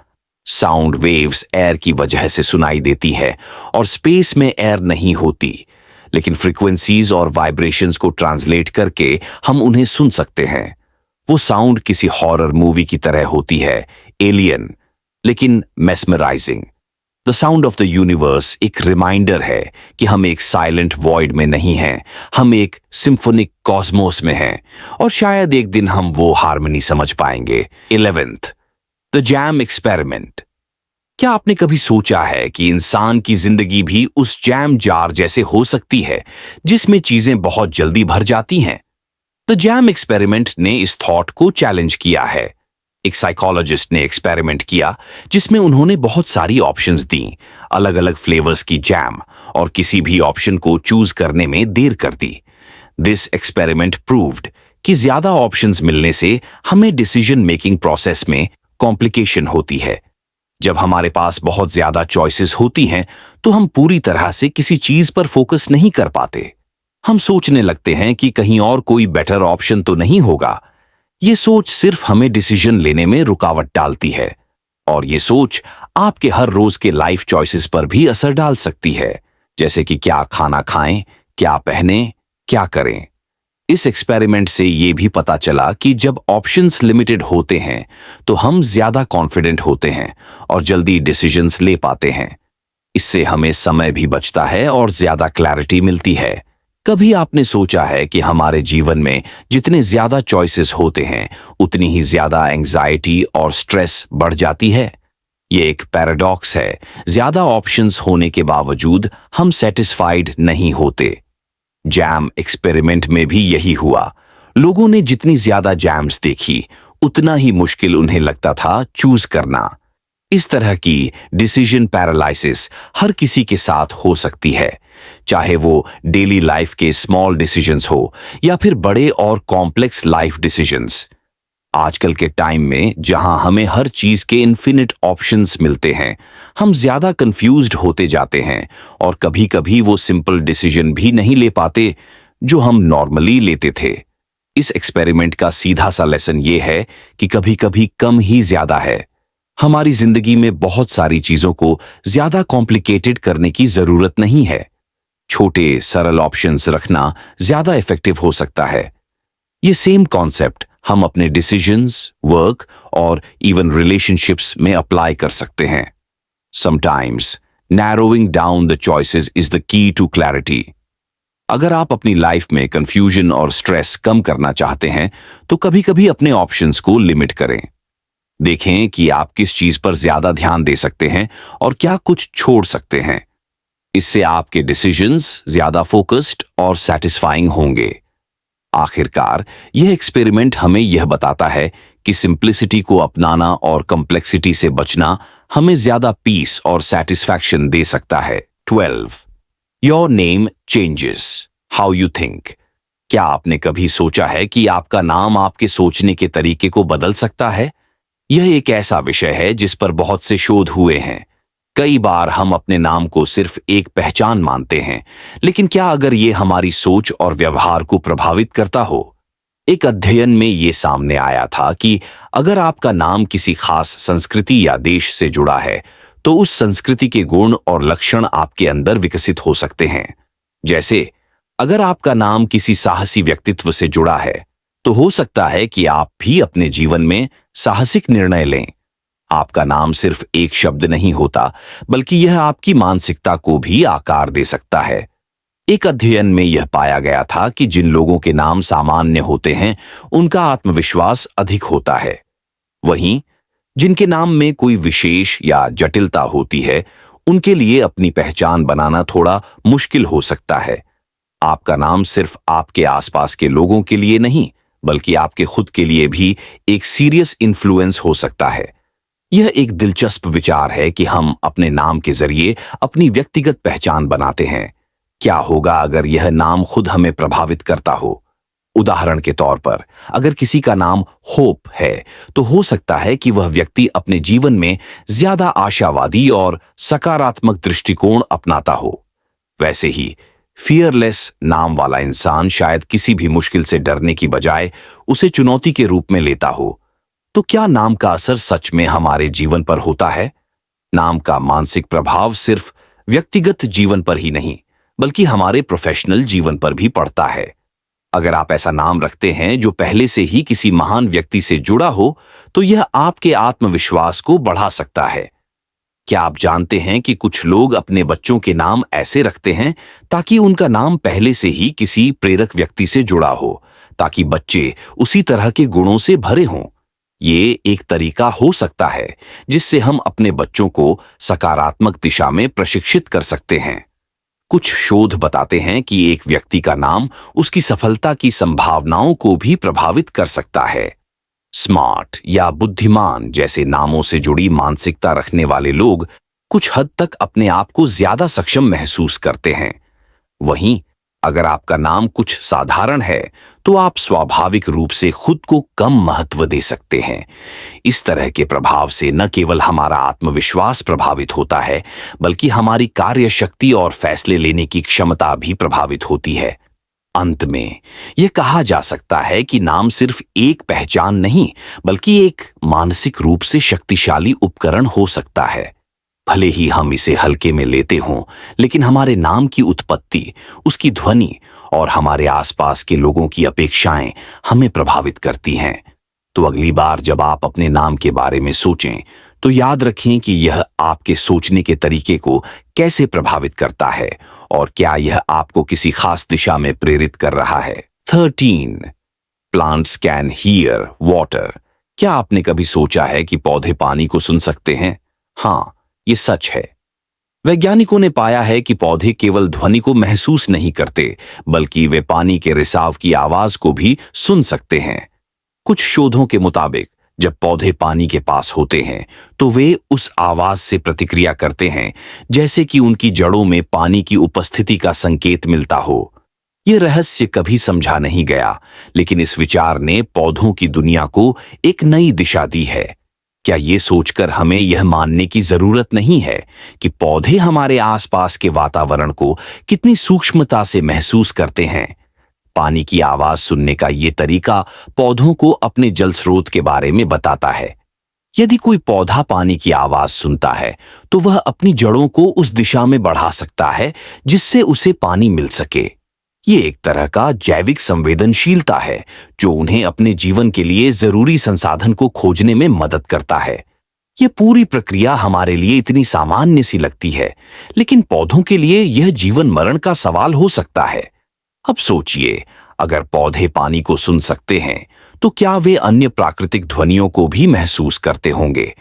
साउंड वेव्स एयर की वजह से सुनाई देती है और स्पेस में एयर नहीं होती, लेकिन फ्रीक्वेंसीज और वाइब्रेशंस को ट्रांसलेट करके हम उन्हें सुन सकते हैं। वो साउंड किसी हॉरर मूवी की तरह होती है, एलियन, लेकिन mesmerising. The sound of the universe एक रिमाइंडर है कि हम एक साइलेंट वॉइड में नहीं हैं, हम एक सिम्फोनिक कॉस्मोस में हैं और शायद एक दिन हम वो हार्मनी समझ पाएंगे। 11th, the jam experiment. क्या आपने कभी सोचा है कि इंसान की जिंदगी भी उस जैम जार जैसे हो सकती है जिसमें चीजें बहुत जल्दी भर जाती हैं? द जैम एक्सपेरिमेंट ने इस थॉट को चैलेंज किया है। एक साइकोलॉजिस्ट ने एक्सपेरिमेंट किया जिसमें उन्होंने बहुत सारी ऑप्शंस दी, अलग अलग फ्लेवर्स की जैम, और किसी भी ऑप्शन को चूज करने में देर कर दी। दिस एक्सपेरिमेंट प्रूव्ड कि ज्यादा ऑप्शंस मिलने से हमें डिसीजन मेकिंग प्रोसेस में कॉम्प्लिकेशन होती है। जब हमारे पास बहुत ज्यादा चॉइसेस होती हैं तो हम पूरी तरह से किसी चीज पर फोकस नहीं कर पाते। हम सोचने लगते हैं कि कहीं और कोई बेटर ऑप्शन तो नहीं होगा। ये सोच सिर्फ हमें डिसीजन लेने में रुकावट डालती है और ये सोच आपके हर रोज के लाइफ चॉइसेस पर भी असर डाल सकती है, जैसे कि क्या खाना खाएं, क्या पहने, क्या करें। इस एक्सपेरिमेंट से ये भी पता चला कि जब ऑप्शंस लिमिटेड होते हैं तो हम ज्यादा कॉन्फिडेंट होते हैं और जल्दी डिसीजंस ले पाते हैं। इससे हमें समय भी बचता है और ज्यादा क्लैरिटी मिलती है। कभी आपने सोचा है कि हमारे जीवन में जितने ज्यादा चॉइसेस होते हैं उतनी ही ज्यादा एंजाइटी और स्ट्रेस बढ़ जाती है? ये एक पैराडॉक्स है। ज्यादा ऑप्शंस होने के बावजूद हम सेटिस्फाइड नहीं होते। जैम एक्सपेरिमेंट में भी यही हुआ। लोगों ने जितनी ज्यादा जैम्स देखी उतना ही मुश्किल उन्हें लगता था चूज करना। इस तरह की डिसीजन पैरालिसिस हर किसी के साथ हो सकती है, चाहे वो डेली लाइफ के स्मॉल डिसीजंस हो या फिर बड़े और कॉम्प्लेक्स लाइफ डिसीजंस। आजकल के टाइम में जहां हमें हर चीज के इन्फिनिट ऑप्शंस मिलते हैं, हम ज्यादा कंफ्यूज्ड होते जाते हैं और कभी-कभी वो सिंपल डिसीजन भी नहीं ले पाते जो हम नॉर्मली लेते थे। इस एक्सपेरिमेंट का सीधा सा लेसन ये है कि कभी-कभी कम ही ज्यादा है। हमारी जिंदगी में बहुत सारी चीजों को ज्यादा कॉम्प्लिकेटेड करने की जरूरत नहीं है। छोटे सरल ऑप्शंस रखना ज्यादा इफेक्टिव हो सकता है। ये सेम कॉन्सेप्ट हम अपने डिसीजंस, वर्क और इवन रिलेशनशिप्स में अप्लाई कर सकते हैं। Sometimes narrowing down the choices is the key to clarity. अगर आप अपनी लाइफ में कंफ्यूजन और स्ट्रेस कम करना चाहते हैं तो कभी-कभी अपने ऑप्शंस को लिमिट करें। देखें कि आप किस चीज पर ज्यादा ध्यान दे सकते हैं और क्या कुछ छोड़ सकते हैं। इससे आपके डिसीजंस ज्यादा फोकस्ड और सेटिस्फाइंग होंगे। आखिरकार यह एक्सपेरिमेंट हमें यह बताता है कि सिंप्लिसिटी को अपनाना और कॉम्प्लेक्सिटी से बचना हमें ज्यादा पीस और सेटिस्फैक्शन दे सकता है। 12. Your name changes how you think. क्या आपने कभी सोचा है कि आपका नाम आपके सोचने के तरीके को बदल सकता है? यह एक ऐसा विषय है जिस पर बहुत से शोध हुए हैं। कई बार हम अपने नाम को सिर्फ एक पहचान मानते हैं, लेकिन क्या अगर ये हमारी सोच और व्यवहार को प्रभावित करता हो? एक अध्ययन में ये सामने आया था कि अगर आपका नाम किसी खास संस्कृति या देश से जुड़ा है तो उस संस्कृति के गुण और लक्षण आपके अंदर विकसित हो सकते हैं। जैसे अगर आपका नाम किसी साहसी व्यक्तित्व से जुड़ा है तो हो सकता है कि आप भी अपने जीवन में साहसिक निर्णय लें। आपका नाम सिर्फ एक शब्द नहीं होता, बल्कि यह आपकी मानसिकता को भी आकार दे सकता है। एक अध्ययन में यह पाया गया था कि जिन लोगों के नाम सामान्य होते हैं उनका आत्मविश्वास अधिक होता है। वहीं जिनके नाम में कोई विशेष या जटिलता होती है उनके लिए अपनी पहचान बनाना थोड़ा मुश्किल हो सकता है। आपका नाम सिर्फ आपके आसपास के लोगों के लिए नहीं, बल्कि आपके खुद के लिए भी एक सीरियस इन्फ्लुएंस हो सकता है। यह एक दिलचस्प विचार है कि हम अपने नाम के जरिए अपनी व्यक्तिगत पहचान बनाते हैं। क्या होगा अगर यह नाम खुद हमें प्रभावित करता हो? उदाहरण के तौर पर, अगर किसी का नाम होप है तो हो सकता है कि वह व्यक्ति अपने जीवन में ज्यादा आशावादी और सकारात्मक दृष्टिकोण अपनाता हो। वैसे ही फियरलेस नाम वाला इंसान शायद किसी भी मुश्किल से डरने की बजाय उसे चुनौती के रूप में लेता हो। तो क्या नाम का असर सच में हमारे जीवन पर होता है? नाम का मानसिक प्रभाव सिर्फ व्यक्तिगत जीवन पर ही नहीं, बल्कि हमारे प्रोफेशनल जीवन पर भी पड़ता है। अगर आप ऐसा नाम रखते हैं जो पहले से ही किसी महान व्यक्ति से जुड़ा हो, तो यह आपके आत्मविश्वास को बढ़ा सकता है। क्या आप जानते हैं कि कुछ लोग अपने बच्चों के नाम ऐसे रखते हैं ताकि उनका नाम पहले से ही किसी प्रेरक व्यक्ति से जुड़ा हो, ताकि बच्चे उसी तरह के गुणों से भरे हों? ये एक तरीका हो सकता है जिससे हम अपने बच्चों को सकारात्मक दिशा में प्रशिक्षित कर सकते हैं। कुछ शोध बताते हैं कि एक व्यक्ति का नाम उसकी सफलता की संभावनाओं को भी प्रभावित कर सकता है। स्मार्ट या बुद्धिमान जैसे नामों से जुड़ी मानसिकता रखने वाले लोग कुछ हद तक अपने आप को ज्यादा सक्षम महसूस करते हैं। वहीं अगर आपका नाम कुछ साधारण है तो आप स्वाभाविक रूप से खुद को कम महत्व दे सकते हैं। इस तरह के प्रभाव से न केवल हमारा आत्मविश्वास प्रभावित होता है, बल्कि हमारी कार्य शक्ति और फैसले लेने की क्षमता भी प्रभावित होती है। अंत में यह कहा जा सकता है कि नाम सिर्फ एक पहचान नहीं, बल्कि एक मानसिक रूप से शक्तिशाली उपकरण हो सकता है। भले ही हम इसे हल्के में लेते हों, लेकिन हमारे नाम की उत्पत्ति, उसकी ध्वनि और हमारे आसपास के लोगों की अपेक्षाएं हमें प्रभावित करती हैं। तो अगली बार जब आप अपने नाम के बारे में सोचें, तो याद रखें कि यह आपके सोचने के तरीके को कैसे प्रभावित करता है और क्या यह आपको किसी खास दिशा में प्रेरित कर रहा है। 13. Plants can hear water. क्या आपने कभी सोचा है कि पौधे पानी को सुन सकते हैं? हाँ, ये सच है। वैज्ञानिकों ने पाया है कि पौधे केवल ध्वनि को महसूस नहीं करते, बल्कि वे पानी के रिसाव की आवाज को भी सुन सकते हैं। कुछ शोधों के मुताबिक जब पौधे पानी के पास होते हैं तो वे उस आवाज से प्रतिक्रिया करते हैं जैसे कि उनकी जड़ों में पानी की उपस्थिति का संकेत मिलता हो। यह रहस्य कभी समझा नहीं गया, लेकिन इस विचार ने पौधों की दुनिया को एक नई दिशा दी है। क्या ये सोचकर हमें यह मानने की जरूरत नहीं है कि पौधे हमारे आसपास के वातावरण को कितनी सूक्ष्मता से महसूस करते हैं? पानी की आवाज सुनने का ये तरीका पौधों को अपने जल स्रोत के बारे में बताता है। यदि कोई पौधा पानी की आवाज सुनता है तो वह अपनी जड़ों को उस दिशा में बढ़ा सकता है जिससे उसे पानी मिल सके। ये एक तरह का जैविक संवेदनशीलता है जो उन्हें अपने जीवन के लिए जरूरी संसाधन को खोजने में मदद करता है। यह पूरी प्रक्रिया हमारे लिए इतनी सामान्य सी लगती है, लेकिन पौधों के लिए यह जीवन मरण का सवाल हो सकता है। अब सोचिए, अगर पौधे पानी को सुन सकते हैं तो क्या वे अन्य प्राकृतिक ध्वनियों को भी महसूस करते होंगे?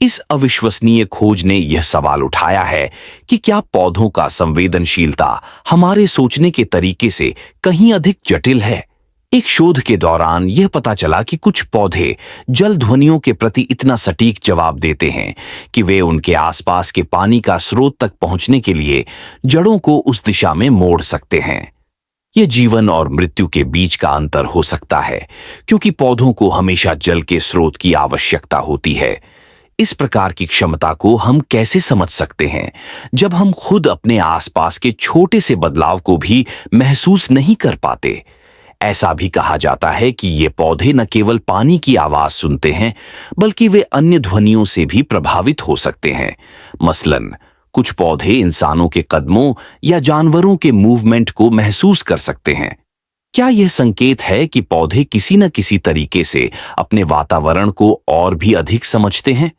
इस अविश्वसनीय खोज ने यह सवाल उठाया है कि क्या पौधों का संवेदनशीलता हमारे सोचने के तरीके से कहीं अधिक जटिल है। एक शोध के दौरान यह पता चला कि कुछ पौधे जल ध्वनियों के प्रति इतना सटीक जवाब देते हैं कि वे उनके आसपास के पानी का स्रोत तक पहुंचने के लिए जड़ों को उस दिशा में मोड़ सकते हैं। यह जीवन और मृत्यु के बीच का अंतर हो सकता है, क्योंकि पौधों को हमेशा जल के स्रोत की आवश्यकता होती है। इस प्रकार की क्षमता को हम कैसे समझ सकते हैं जब हम खुद अपने आसपास के छोटे से बदलाव को भी महसूस नहीं कर पाते? ऐसा भी कहा जाता है कि ये पौधे न केवल पानी की आवाज सुनते हैं, बल्कि वे अन्य ध्वनियों से भी प्रभावित हो सकते हैं। मसलन कुछ पौधे इंसानों के कदमों या जानवरों के मूवमेंट को महसूस कर सकते हैं। क्या यह संकेत है कि पौधे किसी न किसी तरीके से अपने वातावरण को और भी अधिक समझते हैं?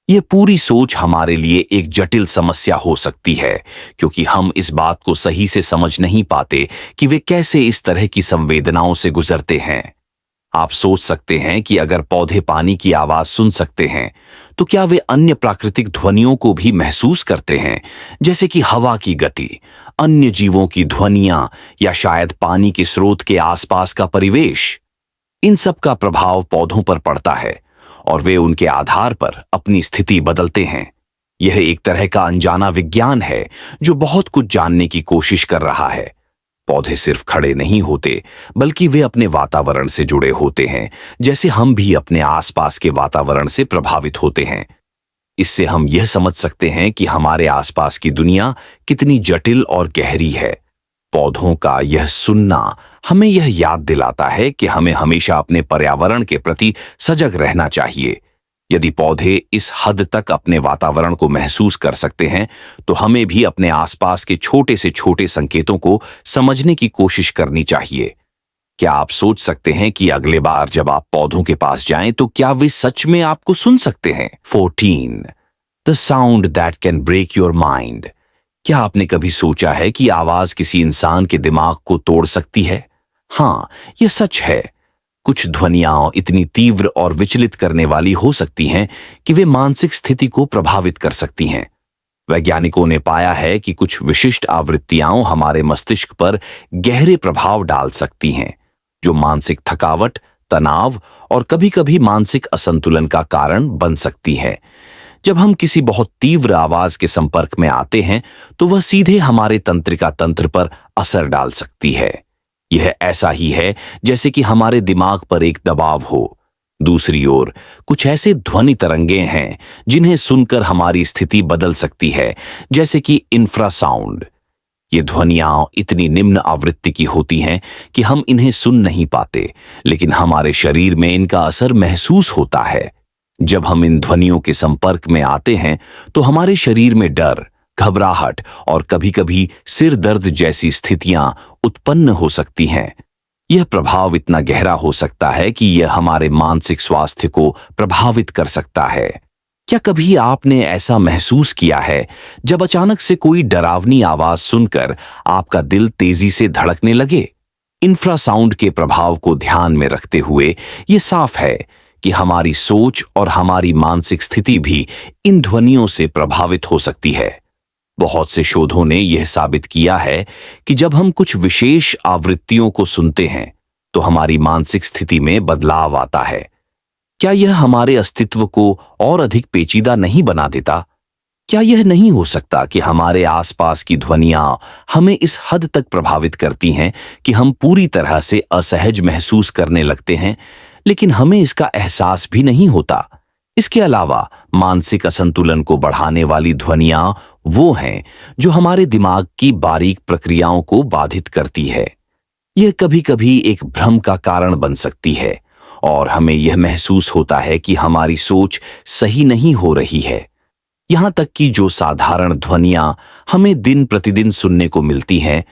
यह पूरी सोच हमारे लिए एक जटिल समस्या हो सकती है, क्योंकि हम इस बात को सही से समझ नहीं पाते कि वे कैसे इस तरह की संवेदनाओं से गुजरते हैं। आप सोच सकते हैं कि अगर पौधे पानी की आवाज सुन सकते हैं तो क्या वे अन्य प्राकृतिक ध्वनियों को भी महसूस करते हैं, जैसे कि हवा की गति, अन्य जीवों की ध्वनियां या शायद पानी के स्रोत के आसपास का परिवेश? इन सब का प्रभाव पौधों पर पड़ता है और वे उनके आधार पर अपनी स्थिति बदलते हैं। यह एक तरह का अनजाना विज्ञान है जो बहुत कुछ जानने की कोशिश कर रहा है। पौधे सिर्फ खड़े नहीं होते, बल्कि वे अपने वातावरण से जुड़े होते हैं, जैसे हम भी अपने आसपास के वातावरण से प्रभावित होते हैं। इससे हम यह समझ सकते हैं कि हमारे आसपास की दुनिया कितनी जटिल और गहरी है। पौधों का यह सुनना हमें यह याद दिलाता है कि हमें हमेशा अपने पर्यावरण के प्रति सजग रहना चाहिए। यदि पौधे इस हद तक अपने वातावरण को महसूस कर सकते हैं, तो हमें भी अपने आसपास के छोटे से छोटे संकेतों को समझने की कोशिश करनी चाहिए। क्या आप सोच सकते हैं कि अगले बार जब आप पौधों के पास जाएं तो क्या वे सच में आपको सुन सकते हैं? 14. The sound that can break your mind. क्या आपने कभी सोचा है कि आवाज किसी इंसान के दिमाग को तोड़ सकती है? हाँ, यह सच है। कुछ ध्वनियां इतनी तीव्र और विचलित करने वाली हो सकती हैं कि वे मानसिक स्थिति को प्रभावित कर सकती हैं। वैज्ञानिकों ने पाया है कि कुछ विशिष्ट आवृत्तियां हमारे मस्तिष्क पर गहरे प्रभाव डाल सकती हैं, जो मानसिक थकावट, तनाव और कभी-कभी मानसिक असंतुलन का कारण बन सकती है। जब हम किसी बहुत तीव्र आवाज के संपर्क में आते हैं, तो वह सीधे हमारे तंत्रिका तंत्र पर असर डाल सकती है। यह ऐसा ही है जैसे कि हमारे दिमाग पर एक दबाव हो। दूसरी ओर कुछ ऐसे ध्वनि तरंगे हैं जिन्हें सुनकर हमारी स्थिति बदल सकती है, जैसे कि इंफ्रासाउंड। ये ध्वनियां इतनी निम्न आवृत्ति की होती हैं कि हम इन्हें सुन नहीं पाते, लेकिन हमारे शरीर में इनका असर महसूस होता है। जब हम इन ध्वनियों के संपर्क में आते हैं, तो हमारे शरीर में डर, घबराहट और कभी-कभी सिर दर्द जैसी स्थितियां उत्पन्न हो सकती हैं। यह प्रभाव इतना गहरा हो सकता है कि यह हमारे मानसिक स्वास्थ्य को प्रभावित कर सकता है। क्या कभी आपने ऐसा महसूस किया है जब अचानक से कोई डरावनी आवाज सुनकर आपका दिल तेजी से धड़कने लगे? इंफ्रासाउंड के प्रभाव को ध्यान में रखते हुए यह साफ है कि हमारी सोच और हमारी मानसिक स्थिति भी इन ध्वनियों से प्रभावित हो सकती है। बहुत से शोधों ने यह साबित किया है कि जब हम कुछ विशेष आवृत्तियों को सुनते हैं, तो हमारी मानसिक स्थिति में बदलाव आता है। क्या यह हमारे अस्तित्व को और अधिक पेचीदा नहीं बना देता? क्या यह नहीं हो सकता कि हमारे आसपास की ध्वनियां हमें इस हद तक प्रभावित करती हैं कि हम पूरी तरह से असहज महसूस करने लगते हैं, लेकिन हमें इसका एहसास भी नहीं होता? इसके अलावा मानसिक असंतुलन को बढ़ाने वाली ध्वनियां वो हैं जो हमारे दिमाग की बारीक प्रक्रियाओं को बाधित करती है। यह कभी-कभी एक भ्रम का कारण बन सकती है और हमें यह महसूस होता है कि हमारी सोच सही नहीं हो रही है। यहां तक कि जो साधारण ध्वनियां हमें दिन प्रतिदिन सुनने को मिलती हैं,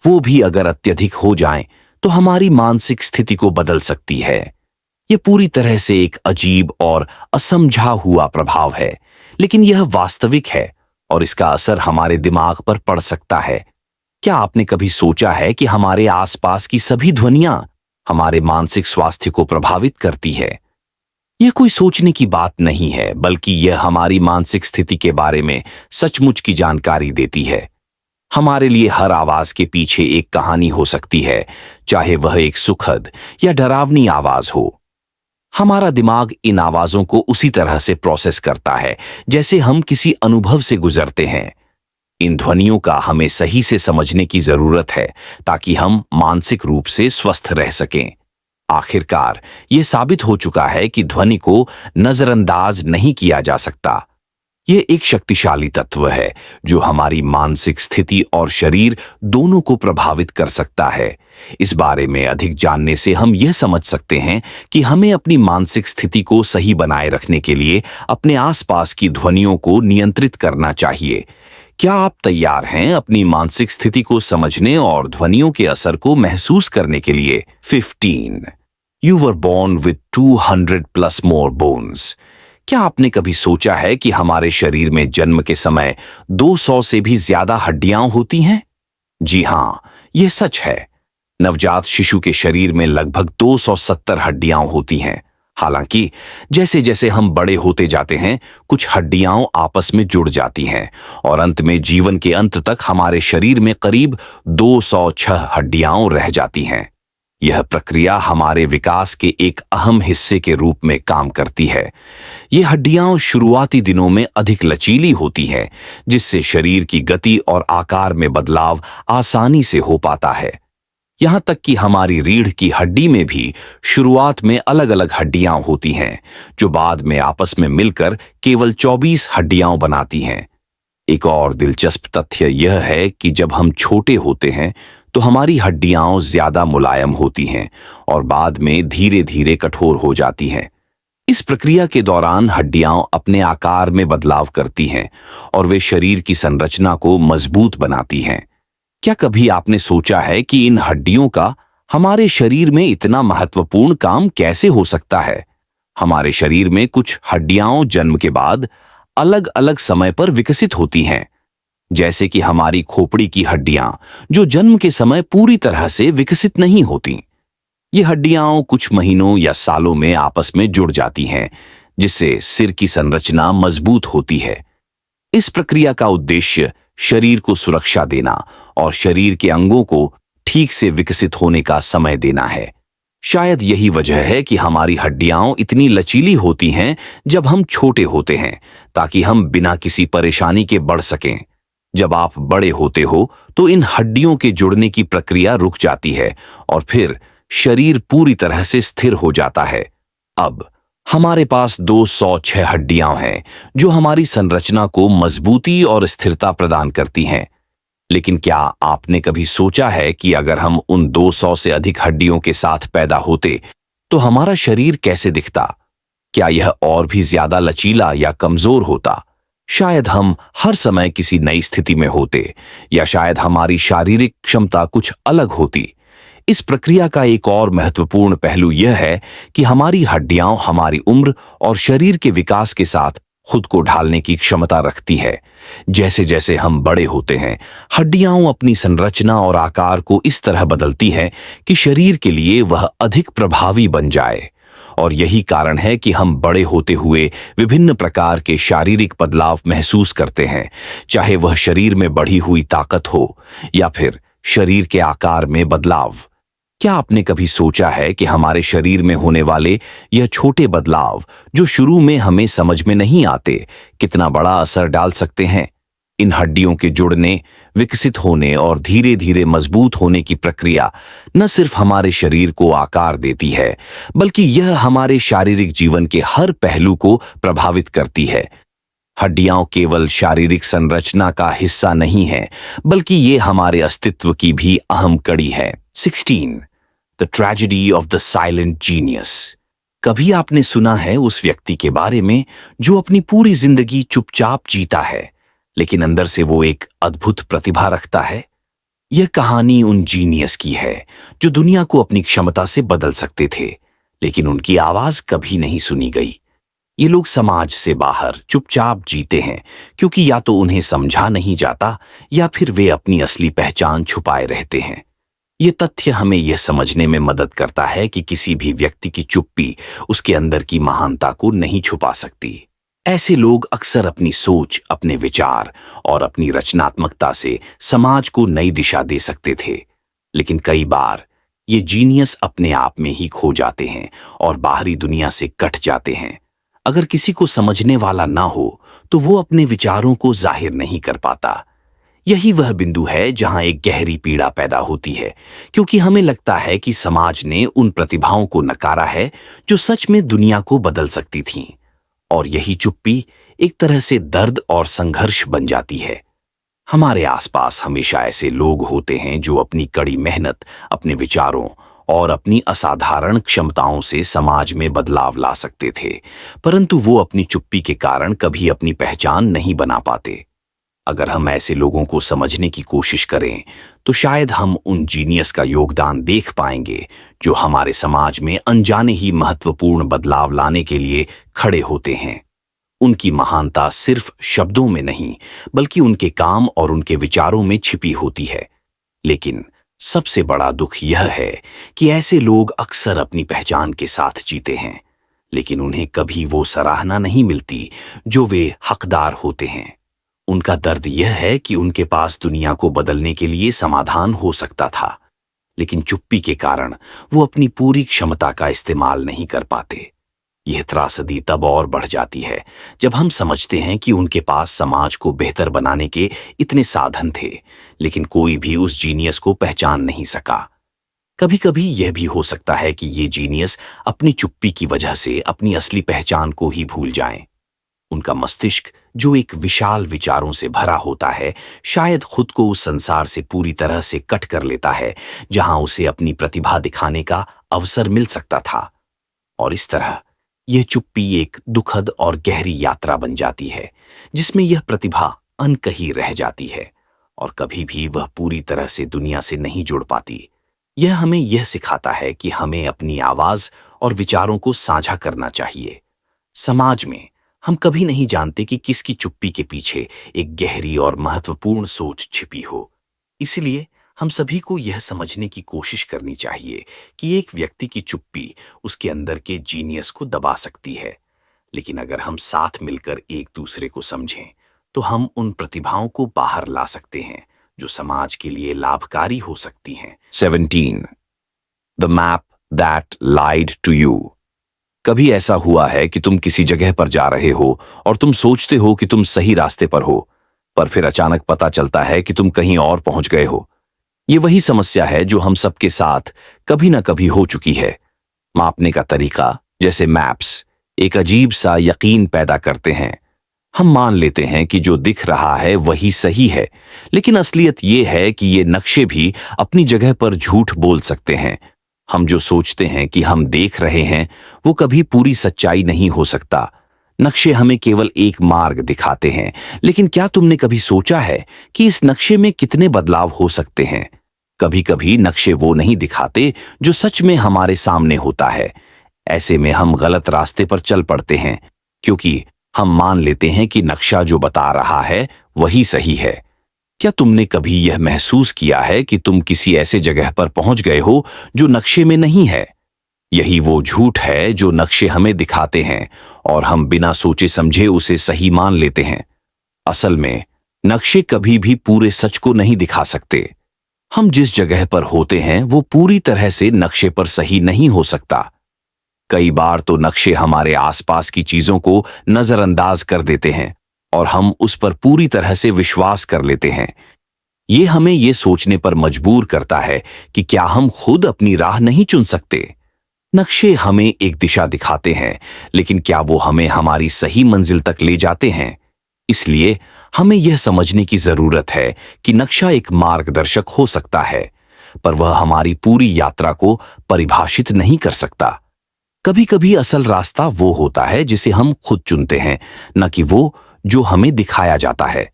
वो भी अगर अत्यधिक हो जाएं, तो हमारी मानसिक स्थिति को बदल सकती है। यह पूरी तरह से एक अजीब और असमझा हुआ प्रभाव है, लेकिन यह वास्तविक है और इसका असर हमारे दिमाग पर पड़ सकता है। क्या आपने कभी सोचा है कि हमारे आसपास की सभी ध्वनियां हमारे मानसिक स्वास्थ्य को प्रभावित करती है? यह कोई सोचने की बात नहीं है, बल्कि यह हमारी मानसिक स्थिति के बारे में सचमुच की जानकारी देती है। हमारे लिए हर आवाज के पीछे एक कहानी हो सकती है, चाहे वह एक सुखद या डरावनी आवाज हो। हमारा दिमाग इन आवाजों को उसी तरह से प्रोसेस करता है जैसे हम किसी अनुभव से गुजरते हैं। इन ध्वनियों का हमें सही से समझने की जरूरत है ताकि हम मानसिक रूप से स्वस्थ रह सकें। आखिरकार यह साबित हो चुका है कि ध्वनि को नजरअंदाज नहीं किया जा सकता। यह एक शक्तिशाली तत्व है जो हमारी मानसिक स्थिति और शरीर दोनों को प्रभावित कर सकता है। इस बारे में अधिक जानने से हम यह समझ सकते हैं कि हमें अपनी मानसिक स्थिति को सही बनाए रखने के लिए अपने आसपास की ध्वनियों को नियंत्रित करना चाहिए। क्या आप तैयार हैं अपनी मानसिक स्थिति को समझने और ध्वनियों के असर को महसूस करने के लिए? 15. You were born with 200+ more bones. क्या आपने कभी सोचा है कि हमारे शरीर में जन्म के समय 200 से भी ज्यादा हड्डियां होती हैं? जी हां, यह सच है। नवजात शिशु के शरीर में लगभग 270 हड्डियां होती हैं। हालांकि जैसे जैसे हम बड़े होते जाते हैं, कुछ हड्डियां आपस में जुड़ जाती हैं और अंत में जीवन के अंत तक हमारे शरीर में करीब 206 हड्डियां रह जाती हैं। यह प्रक्रिया हमारे विकास के एक अहम हिस्से के रूप में काम करती है। ये हड्डियां शुरुआती दिनों में अधिक लचीली होती हैं, जिससे शरीर की गति और आकार में बदलाव आसानी से हो पाता है। यहां तक कि हमारी रीढ़ की हड्डी में भी शुरुआत में अलग अलग हड्डियां होती हैं, जो बाद में आपस में मिलकर केवल 24 हड्डियां बनाती हैं। एक और दिलचस्प तथ्य यह है कि जब हम छोटे होते हैं तो हमारी हड्डियां ज्यादा मुलायम होती हैं और बाद में धीरे धीरे कठोर हो जाती हैं। इस प्रक्रिया के दौरान हड्डियां अपने आकार में बदलाव करती हैं और वे शरीर की संरचना को मजबूत बनाती हैं। क्या कभी आपने सोचा है कि इन हड्डियों का हमारे शरीर में इतना महत्वपूर्ण काम कैसे हो सकता है? हमारे शरीर में कुछ हड्डियां जन्म के बाद अलग अलग समय पर विकसित होती हैं, जैसे कि हमारी खोपड़ी की हड्डियां जो जन्म के समय पूरी तरह से विकसित नहीं होती। ये हड्डियां कुछ महीनों या सालों में आपस में जुड़ जाती हैं, जिससे सिर की संरचना मजबूत होती है। इस प्रक्रिया का उद्देश्य शरीर को सुरक्षा देना और शरीर के अंगों को ठीक से विकसित होने का समय देना है। शायद यही वजह है कि हमारी हड्डियां इतनी लचीली होती हैं जब हम छोटे होते हैं, ताकि हम बिना किसी परेशानी के बढ़ सकें। जब आप बड़े होते हो तो इन हड्डियों के जुड़ने की प्रक्रिया रुक जाती है और फिर शरीर पूरी तरह से स्थिर हो जाता है। अब हमारे पास 206 हड्डियां हैं जो हमारी संरचना को मजबूती और स्थिरता प्रदान करती हैं। लेकिन क्या आपने कभी सोचा है कि अगर हम उन 200 से अधिक हड्डियों के साथ पैदा होते तो हमारा शरीर कैसे दिखता? क्या यह और भी ज्यादा लचीला या कमजोर होता? शायद हम हर समय किसी नई स्थिति में होते, या शायद हमारी शारीरिक क्षमता कुछ अलग होती। इस प्रक्रिया का एक और महत्वपूर्ण पहलू यह है कि हमारी हड्डियां हमारी उम्र और शरीर के विकास के साथ खुद को ढालने की क्षमता रखती है। जैसे जैसे हम बड़े होते हैं, हड्डियां अपनी संरचना और आकार को इस तरह बदलती हैं कि शरीर के लिए वह अधिक प्रभावी बन जाए। और यही कारण है कि हम बड़े होते हुए विभिन्न प्रकार के शारीरिक बदलाव महसूस करते हैं, चाहे वह शरीर में बढ़ी हुई ताकत हो या फिर शरीर के आकार में बदलाव। क्या आपने कभी सोचा है कि हमारे शरीर में होने वाले यह छोटे बदलाव, जो शुरू में हमें समझ में नहीं आते, कितना बड़ा असर डाल सकते हैं? इन हड्डियों के जुड़ने, विकसित होने और धीरे धीरे मजबूत होने की प्रक्रिया न सिर्फ हमारे शरीर को आकार देती है, बल्कि यह हमारे शारीरिक जीवन के हर पहलू को प्रभावित करती है। हड्डियां केवल शारीरिक संरचना का हिस्सा नहीं है, बल्कि ये हमारे अस्तित्व की भी अहम कड़ी है। 16. The tragedy of the silent genius. कभी आपने सुना है उस व्यक्ति के बारे में जो अपनी पूरी जिंदगी चुपचाप जीता है, लेकिन अंदर से वो एक अद्भुत प्रतिभा रखता है? यह कहानी उन जीनियस की है जो दुनिया को अपनी क्षमता से बदल सकते थे, लेकिन उनकी आवाज कभी नहीं सुनी गई। ये लोग समाज से बाहर चुपचाप जीते हैं क्योंकि या तो उन्हें समझा नहीं जाता या फिर वे अपनी असली पहचान छुपाए रहते हैं। ये तथ्य हमें यह समझने में मदद करता है कि किसी भी व्यक्ति की चुप्पी उसके अंदर की महानता को नहीं छुपा सकती। ऐसे लोग अक्सर अपनी सोच, अपने विचार और अपनी रचनात्मकता से समाज को नई दिशा दे सकते थे, लेकिन कई बार ये जीनियस अपने आप में ही खो जाते हैं और बाहरी दुनिया से कट जाते हैं। अगर किसी को समझने वाला ना हो तो वो अपने विचारों को जाहिर नहीं कर पाता। यही वह बिंदु है जहां एक गहरी पीड़ा पैदा होती है, क्योंकि हमें लगता है कि समाज ने उन प्रतिभाओं को नकारा है जो सच में दुनिया को बदल सकती थीं। और यही चुप्पी एक तरह से दर्द और संघर्ष बन जाती है। हमारे आसपास हमेशा ऐसे लोग होते हैं जो अपनी कड़ी मेहनत, अपने विचारों और अपनी असाधारण क्षमताओं से समाज में बदलाव ला सकते थे, परंतु वो अपनी चुप्पी के कारण कभी अपनी पहचान नहीं बना पाते। अगर हम ऐसे लोगों को समझने की कोशिश करें तो शायद हम उन जीनियस का योगदान देख पाएंगे जो हमारे समाज में अनजाने ही महत्वपूर्ण बदलाव लाने के लिए खड़े होते हैं। उनकी महानता सिर्फ शब्दों में नहीं, बल्कि उनके काम और उनके विचारों में छिपी होती है। लेकिन सबसे बड़ा दुख यह है कि ऐसे लोग अक्सर अपनी पहचान के साथ जीते हैं, लेकिन उन्हें कभी वो सराहना नहीं मिलती जो वे हकदार होते हैं। उनका दर्द यह है कि उनके पास दुनिया को बदलने के लिए समाधान हो सकता था, लेकिन चुप्पी के कारण वो अपनी पूरी क्षमता का इस्तेमाल नहीं कर पाते। यह त्रासदी तब और बढ़ जाती है जब हम समझते हैं कि उनके पास समाज को बेहतर बनाने के इतने साधन थे, लेकिन कोई भी उस जीनियस को पहचान नहीं सका। कभी कभी यह भी हो सकता है कि ये जीनियस अपनी चुप्पी की वजह से अपनी असली पहचान को ही भूल जाएं। उनका मस्तिष्क, जो एक विशाल विचारों से भरा होता है, शायद खुद को उस संसार से पूरी तरह से कट कर लेता है जहां उसे अपनी प्रतिभा दिखाने का अवसर मिल सकता था। और इस तरह यह चुप्पी एक दुखद और गहरी यात्रा बन जाती है, जिसमें यह प्रतिभा अनकही रह जाती है और कभी भी वह पूरी तरह से दुनिया से नहीं जुड़ पाती। यह हमें यह सिखाता है कि हमें अपनी आवाज और विचारों को साझा करना चाहिए। समाज में हम कभी नहीं जानते कि किसकी चुप्पी के पीछे एक गहरी और महत्वपूर्ण सोच छिपी हो। इसलिए हम सभी को यह समझने की कोशिश करनी चाहिए कि एक व्यक्ति की चुप्पी उसके अंदर के जीनियस को दबा सकती है, लेकिन अगर हम साथ मिलकर एक दूसरे को समझें तो हम उन प्रतिभाओं को बाहर ला सकते हैं जो समाज के लिए लाभकारी हो सकती हैं। 17. The map that lied to you. कभी ऐसा हुआ है कि तुम किसी जगह पर जा रहे हो और तुम सोचते हो कि तुम सही रास्ते पर हो, पर फिर अचानक पता चलता है कि तुम कहीं और पहुंच गए हो। ये वही समस्या है जो हम सबके साथ कभी ना कभी हो चुकी है। मापने का तरीका, जैसे मैप्स, एक अजीब सा यकीन पैदा करते हैं। हम मान लेते हैं कि जो दिख रहा है वही सही है, लेकिन असलियत ये है कि ये नक्शे भी अपनी जगह पर झूठ बोल सकते हैं। हम जो सोचते हैं कि हम देख रहे हैं वो कभी पूरी सच्चाई नहीं हो सकता। नक्शे हमें केवल एक मार्ग दिखाते हैं, लेकिन क्या तुमने कभी सोचा है कि इस नक्शे में कितने बदलाव हो सकते हैं? कभी कभी नक्शे वो नहीं दिखाते जो सच में हमारे सामने होता है। ऐसे में हम गलत रास्ते पर चल पड़ते हैं, क्योंकि हम मान लेते हैं कि नक्शा जो बता रहा है वही सही है। क्या तुमने कभी यह महसूस किया है कि तुम किसी ऐसे जगह पर पहुंच गए हो जो नक्शे में नहीं है? यही वो झूठ है जो नक्शे हमें दिखाते हैं और हम बिना सोचे समझे उसे सही मान लेते हैं। असल में नक्शे कभी भी पूरे सच को नहीं दिखा सकते। हम जिस जगह पर होते हैं वो पूरी तरह से नक्शे पर सही नहीं हो सकता। कई बार तो नक्शे हमारे आसपास की चीजों को नजरअंदाज कर देते हैं और हम उस पर पूरी तरह से विश्वास कर लेते हैं। ये हमें ये सोचने पर मजबूर करता है कि क्या हम खुद अपनी राह नहीं चुन सकते। नक्शे हमें एक दिशा दिखाते हैं, लेकिन क्या वो हमें हमारी सही मंजिल तक ले जाते हैं? इसलिए हमें यह समझने की जरूरत है कि नक्शा एक मार्गदर्शक हो सकता है, पर वह हमारी पूरी यात्रा को परिभाषित नहीं कर सकता। कभी कभी असल रास्ता वो होता है जिसे हम खुद चुनते हैं, न कि वो जो हमें दिखाया जाता है।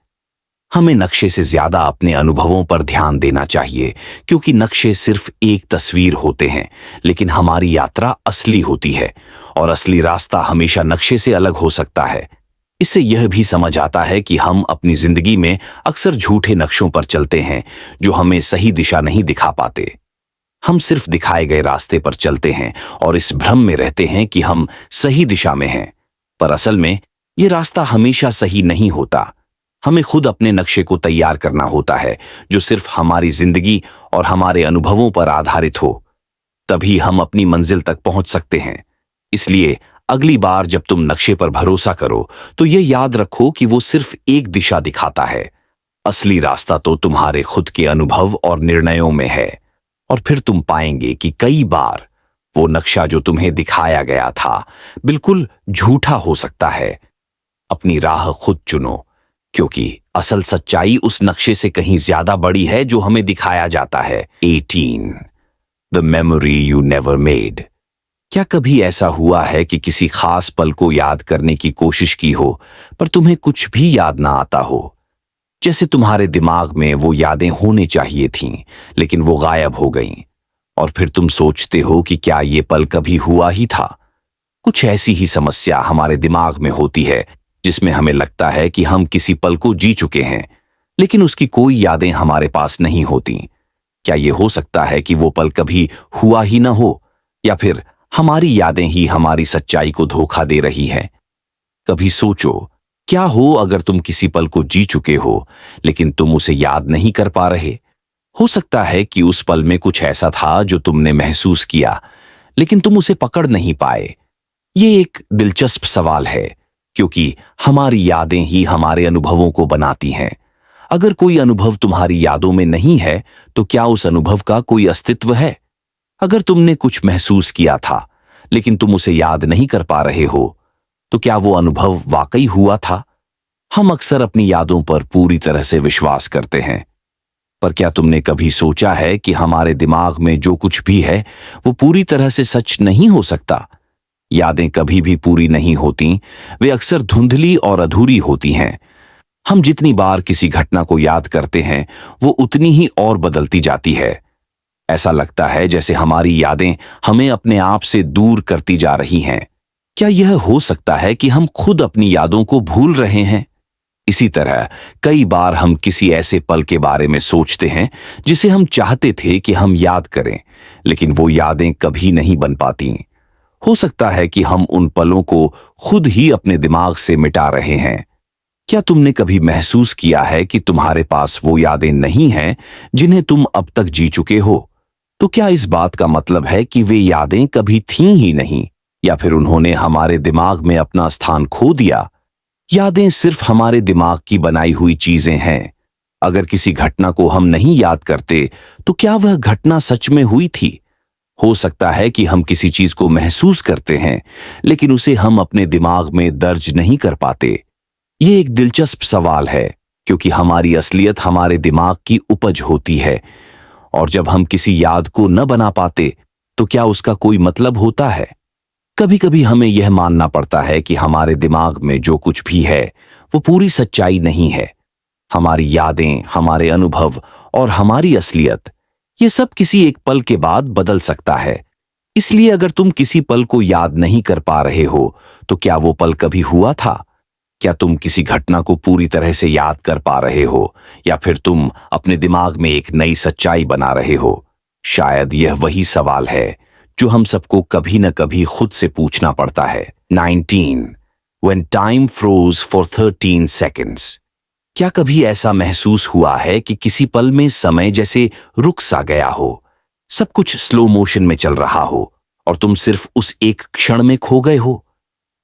हमें नक्शे से ज्यादा अपने अनुभवों पर ध्यान देना चाहिए, क्योंकि नक्शे सिर्फ एक तस्वीर होते हैं, लेकिन हमारी यात्रा असली होती है और असली रास्ता हमेशा नक्शे से अलग हो सकता है। इससे यह भी समझ आता है कि हम अपनी जिंदगी में अक्सर झूठे नक्शों पर चलते हैं जो हमें सही दिशा नहीं दिखा पाते। हम सिर्फ दिखाए गए रास्ते पर चलते हैं और इस भ्रम में रहते हैं कि हम सही दिशा में हैं, पर असल में यह रास्ता हमेशा सही नहीं होता। हमें खुद अपने नक्शे को तैयार करना होता है, जो सिर्फ हमारी जिंदगी और हमारे अनुभवों पर आधारित हो। तभी हम अपनी मंजिल तक पहुंच सकते हैं। इसलिए अगली बार जब तुम नक्शे पर भरोसा करो तो यह याद रखो कि वो सिर्फ एक दिशा दिखाता है। असली रास्ता तो तुम्हारे खुद के अनुभव और निर्णयों में है। और फिर तुम पाएंगे कि कई बार वो नक्शा जो तुम्हें दिखाया गया था बिल्कुल झूठा हो सकता है। अपनी राह खुद चुनो, क्योंकि असल सच्चाई उस नक्शे से कहीं ज्यादा बड़ी है जो हमें दिखाया जाता है। 18. The memory you never made. क्या कभी ऐसा हुआ है कि किसी खास पल को याद करने की कोशिश की हो, पर तुम्हें कुछ भी याद ना आता हो? जैसे तुम्हारे दिमाग में वो यादें होने चाहिए थीं, लेकिन वो गायब हो गईं, और फिर तुम सोचते हो कि क्या ये पल कभी हुआ ही था। कुछ ऐसी ही समस्या हमारे दिमाग में होती है, जिसमें हमें लगता है कि हम किसी पल को जी चुके हैं, लेकिन उसकी कोई यादें हमारे पास नहीं होती। क्या ये हो सकता है कि वो पल कभी हुआ ही ना हो, या फिर हमारी यादें ही हमारी सच्चाई को धोखा दे रही हैं? कभी सोचो, क्या हो अगर तुम किसी पल को जी चुके हो, लेकिन तुम उसे याद नहीं कर पा रहे? हो सकता है कि उस पल में कुछ ऐसा था जो तुमने महसूस किया, लेकिन तुम उसे पकड़ नहीं पाए। ये एक दिलचस्प सवाल है, क्योंकि हमारी यादें ही हमारे अनुभवों को बनाती हैं। अगर कोई अनुभव तुम्हारी यादों में नहीं है, तो क्या उस अनुभव का कोई अस्तित्व है? अगर तुमने कुछ महसूस किया था लेकिन तुम उसे याद नहीं कर पा रहे हो, तो क्या वो अनुभव वाकई हुआ था? हम अक्सर अपनी यादों पर पूरी तरह से विश्वास करते हैं, पर क्या तुमने कभी सोचा है कि हमारे दिमाग में जो कुछ भी है वो पूरी तरह से सच नहीं हो सकता? यादें कभी भी पूरी नहीं होती, वे अक्सर धुंधली और अधूरी होती हैं। हम जितनी बार किसी घटना को याद करते हैं, वो उतनी ही और बदलती जाती है। ऐसा लगता है जैसे हमारी यादें हमें अपने आप से दूर करती जा रही हैं। क्या यह हो सकता है कि हम खुद अपनी यादों को भूल रहे हैं? इसी तरह कई बार हम किसी ऐसे पल के बारे में सोचते हैं जिसे हम चाहते थे कि हम याद करें, लेकिन वो यादें कभी नहीं बन पाती। हो सकता है कि हम उन पलों को खुद ही अपने दिमाग से मिटा रहे हैं। क्या तुमने कभी महसूस किया है कि तुम्हारे पास वो यादें नहीं हैं जिन्हें तुम अब तक जी चुके हो? तो क्या इस बात का मतलब है कि वे यादें कभी थीं ही नहीं, या फिर उन्होंने हमारे दिमाग में अपना स्थान खो दिया? यादें सिर्फ हमारे दिमाग की बनाई हुई चीजें हैं। अगर किसी घटना को हम नहीं याद करते, तो क्या वह घटना सच में हुई थी? हो सकता है कि हम किसी चीज को महसूस करते हैं, लेकिन उसे हम अपने दिमाग में दर्ज नहीं कर पाते। ये एक दिलचस्प सवाल है, क्योंकि हमारी असलियत हमारे दिमाग की उपज होती है, और जब हम किसी याद को न बना पाते, तो क्या उसका कोई मतलब होता है? कभी कभी हमें यह मानना पड़ता है कि हमारे दिमाग में जो कुछ भी है वो पूरी सच्चाई नहीं है। हमारी यादें, हमारे अनुभव और हमारी असलियत, ये सब किसी एक पल के बाद बदल सकता है। इसलिए अगर तुम किसी पल को याद नहीं कर पा रहे हो, तो क्या वो पल कभी हुआ था? क्या तुम किसी घटना को पूरी तरह से याद कर पा रहे हो, या फिर तुम अपने दिमाग में एक नई सच्चाई बना रहे हो? शायद यह वही सवाल है जो हम सबको कभी न कभी खुद से पूछना पड़ता है। 19. When time froze for 13 seconds. क्या कभी ऐसा महसूस हुआ है कि किसी पल में समय जैसे रुक सा गया हो, सब कुछ स्लो मोशन में चल रहा हो, और तुम सिर्फ उस एक क्षण में खो गए हो?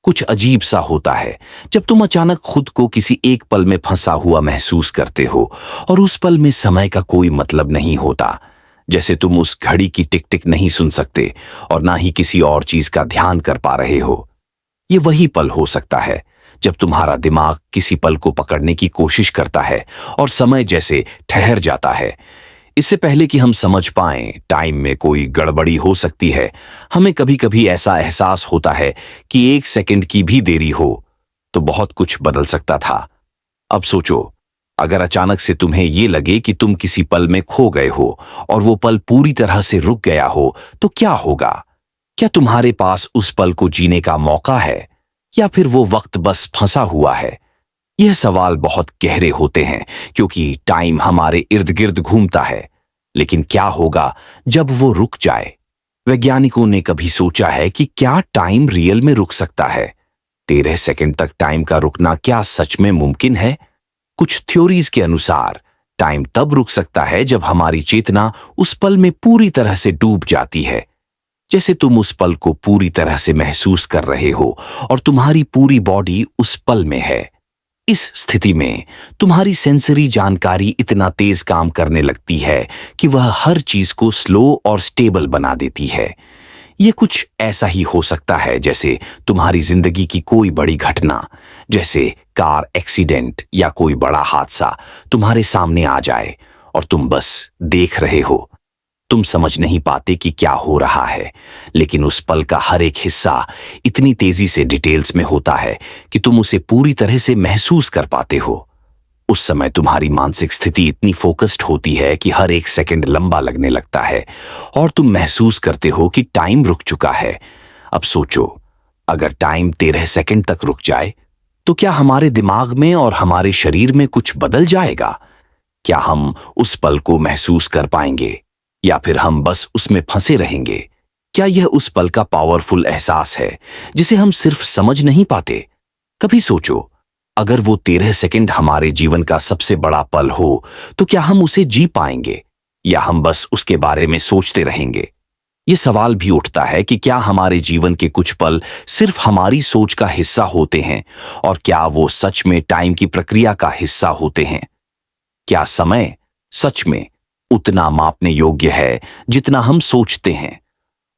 कुछ अजीब सा होता है जब तुम अचानक खुद को किसी एक पल में फंसा हुआ महसूस करते हो, और उस पल में समय का कोई मतलब नहीं होता। जैसे तुम उस घड़ी की टिक टिक नहीं सुन सकते और ना ही किसी और चीज का ध्यान कर पा रहे हो। ये वही पल हो सकता है जब तुम्हारा दिमाग किसी पल को पकड़ने की कोशिश करता है और समय जैसे ठहर जाता है। इससे पहले कि हम समझ पाएं टाइम में कोई गड़बड़ी हो सकती है, हमें कभी कभी ऐसा एहसास होता है कि 1 सेकंड की भी देरी हो तो बहुत कुछ बदल सकता था। अब सोचो, अगर अचानक से तुम्हें ये लगे कि तुम किसी पल में खो गए हो और वो पल पूरी तरह से रुक गया हो, तो क्या होगा? क्या तुम्हारे पास उस पल को जीने का मौका है, या फिर वो वक्त बस फंसा हुआ है? यह सवाल बहुत गहरे होते हैं, क्योंकि टाइम हमारे इर्द गिर्द घूमता है, लेकिन क्या होगा जब वो रुक जाए? वैज्ञानिकों ने कभी सोचा है कि क्या टाइम रियल में रुक सकता है? 13 सेकंड तक टाइम का रुकना क्या सच में मुमकिन है? कुछ थ्योरीज के अनुसार टाइम तब रुक सकता है जब हमारी चेतना उस पल में पूरी तरह से डूब जाती है, जैसे तुम उस पल को पूरी तरह से महसूस कर रहे हो और तुम्हारी पूरी बॉडी उस पल में है। इस स्थिति में तुम्हारी सेंसरी जानकारी इतना तेज काम करने लगती है कि वह हर चीज को स्लो और स्टेबल बना देती है। यह कुछ ऐसा ही हो सकता है जैसे तुम्हारी जिंदगी की कोई बड़ी घटना, जैसे कार एक्सीडेंट या कोई बड़ा हादसा तुम्हारे सामने आ जाए और तुम बस देख रहे हो। तुम समझ नहीं पाते कि क्या हो रहा है, लेकिन उस पल का हर एक हिस्सा इतनी तेजी से डिटेल्स में होता है कि तुम उसे पूरी तरह से महसूस कर पाते हो। उस समय तुम्हारी मानसिक स्थिति इतनी फोकस्ड होती है कि हर एक सेकंड लंबा लगने लगता है और तुम महसूस करते हो कि टाइम रुक चुका है। अब सोचो, अगर टाइम 13 सेकंड तक रुक जाए, तो क्या हमारे दिमाग में और हमारे शरीर में कुछ बदल जाएगा? क्या हम उस पल को महसूस कर पाएंगे, या फिर हम बस उसमें फंसे रहेंगे? क्या यह उस पल का पावरफुल एहसास है जिसे हम सिर्फ समझ नहीं पाते? कभी सोचो, अगर वो 13 सेकंड हमारे जीवन का सबसे बड़ा पल हो, तो क्या हम उसे जी पाएंगे, या हम बस उसके बारे में सोचते रहेंगे? ये सवाल भी उठता है कि क्या हमारे जीवन के कुछ पल सिर्फ हमारी सोच का हिस्सा होते हैं, और क्या वो सच में टाइम की प्रक्रिया का हिस्सा होते हैं? क्या समय सच में उतना मापने योग्य है जितना हम सोचते हैं?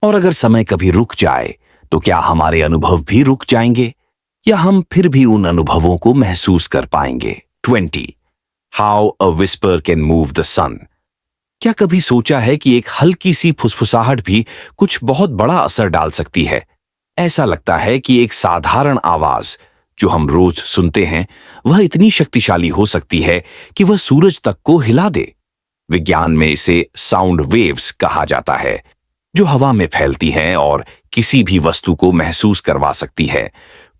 और अगर समय कभी रुक जाए तो क्या हमारे अनुभव भी रुक जाएंगे या हम फिर भी उन अनुभवों को महसूस कर पाएंगे? 20. How a whisper can move the sun. क्या कभी सोचा है कि एक हल्की सी फुसफुसाहट भी कुछ बहुत बड़ा असर डाल सकती है? ऐसा लगता है कि एक साधारण आवाज जो हम रोज सुनते हैं वह इतनी शक्तिशाली हो सकती है कि वह सूरज तक को हिला दे। विज्ञान में इसे साउंड वेव्स कहा जाता है, जो हवा में फैलती हैं और किसी भी वस्तु को महसूस करवा सकती है।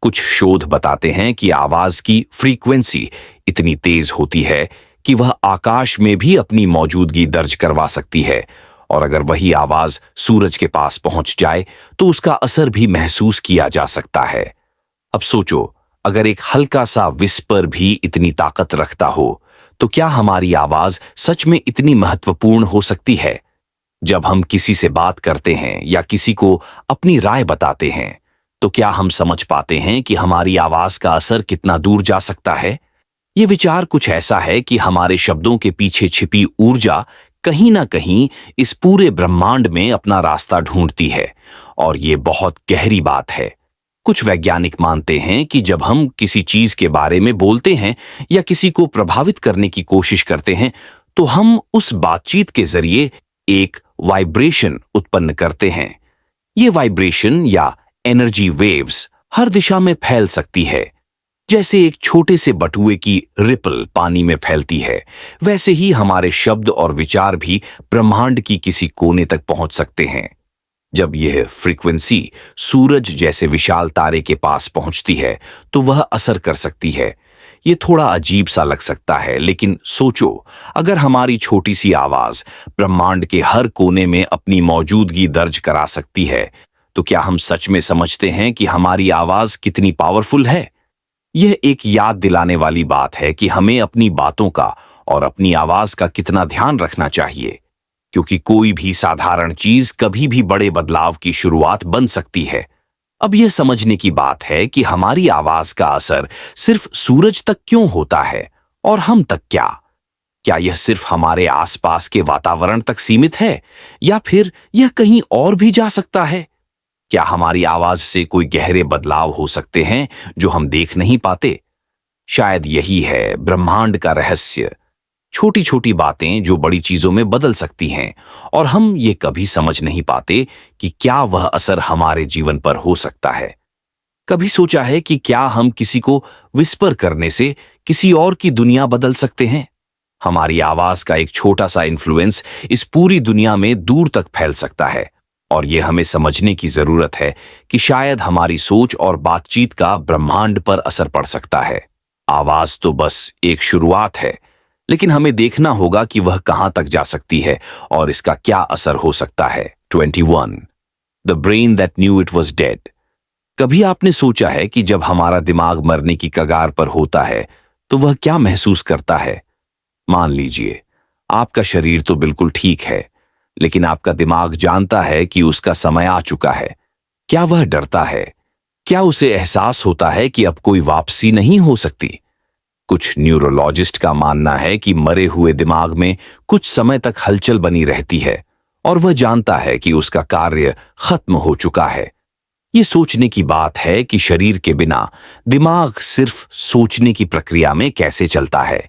कुछ शोध बताते हैं कि आवाज की फ्रीक्वेंसी इतनी तेज होती है कि वह आकाश में भी अपनी मौजूदगी दर्ज करवा सकती है, और अगर वही आवाज सूरज के पास पहुंच जाए तो उसका असर भी महसूस किया जा सकता है। अब सोचो, अगर एक हल्का सा विस्पर भी इतनी ताकत रखता हो तो क्या हमारी आवाज सच में इतनी महत्वपूर्ण हो सकती है? जब हम किसी से बात करते हैं या किसी को अपनी राय बताते हैं तो क्या हम समझ पाते हैं कि हमारी आवाज का असर कितना दूर जा सकता है? ये विचार कुछ ऐसा है कि हमारे शब्दों के पीछे छिपी ऊर्जा कहीं ना कहीं इस पूरे ब्रह्मांड में अपना रास्ता ढूंढती है, और ये बहुत गहरी बात है। कुछ वैज्ञानिक मानते हैं कि जब हम किसी चीज के बारे में बोलते हैं या किसी को प्रभावित करने की कोशिश करते हैं तो हम उस बातचीत के जरिए एक वाइब्रेशन उत्पन्न करते हैं। ये वाइब्रेशन या एनर्जी वेव्स हर दिशा में फैल सकती है। जैसे एक छोटे से बटुए की रिपल पानी में फैलती है, वैसे ही हमारे शब्द और विचार भी ब्रह्मांड की किसी कोने तक पहुंच सकते हैं। जब यह फ्रीक्वेंसी सूरज जैसे विशाल तारे के पास पहुंचती है तो वह असर कर सकती है। ये थोड़ा अजीब सा लग सकता है, लेकिन सोचो, अगर हमारी छोटी सी आवाज ब्रह्मांड के हर कोने में अपनी मौजूदगी दर्ज करा सकती है तो क्या हम सच में समझते हैं कि हमारी आवाज कितनी पावरफुल है? यह एक याद दिलाने वाली बात है कि हमें अपनी बातों का और अपनी आवाज का कितना ध्यान रखना चाहिए, क्योंकि कोई भी साधारण चीज कभी भी बड़े बदलाव की शुरुआत बन सकती है। अब यह समझने की बात है कि हमारी आवाज का असर सिर्फ सूरज तक क्यों होता है और हम तक क्या? क्या यह सिर्फ हमारे आसपास के वातावरण तक सीमित है या फिर यह कहीं और भी जा सकता है? क्या हमारी आवाज से कोई गहरे बदलाव हो सकते हैं जो हम देख नहीं पाते? शायद यही है ब्रह्मांड का रहस्य। छोटी छोटी बातें जो बड़ी चीजों में बदल सकती हैं, और हम ये कभी समझ नहीं पाते कि क्या वह असर हमारे जीवन पर हो सकता है। कभी सोचा है कि क्या हम किसी को विस्पर करने से किसी और की दुनिया बदल सकते हैं? हमारी आवाज का एक छोटा सा इन्फ्लुएंस इस पूरी दुनिया में दूर तक फैल सकता है, और यह हमें समझने की जरूरत है कि शायद हमारी सोच और बातचीत का ब्रह्मांड पर असर पड़ सकता है। आवाज तो बस एक शुरुआत है, लेकिन हमें देखना होगा कि वह कहां तक जा सकती है और इसका क्या असर हो सकता है। 21. The brain that knew it was dead. कभी आपने सोचा है कि जब हमारा दिमाग मरने की कगार पर होता है तो वह क्या महसूस करता है? मान लीजिए आपका शरीर तो बिल्कुल ठीक है, लेकिन आपका दिमाग जानता है कि उसका समय आ चुका है। क्या वह डरता है? क्या उसे एहसास होता है कि अब कोई वापसी नहीं हो सकती? कुछ न्यूरोलॉजिस्ट का मानना है कि मरे हुए दिमाग में कुछ समय तक हलचल बनी रहती है और वह जानता है कि उसका कार्य खत्म हो चुका है। ये सोचने की बात है कि शरीर के बिना दिमाग सिर्फ सोचने की प्रक्रिया में कैसे चलता है।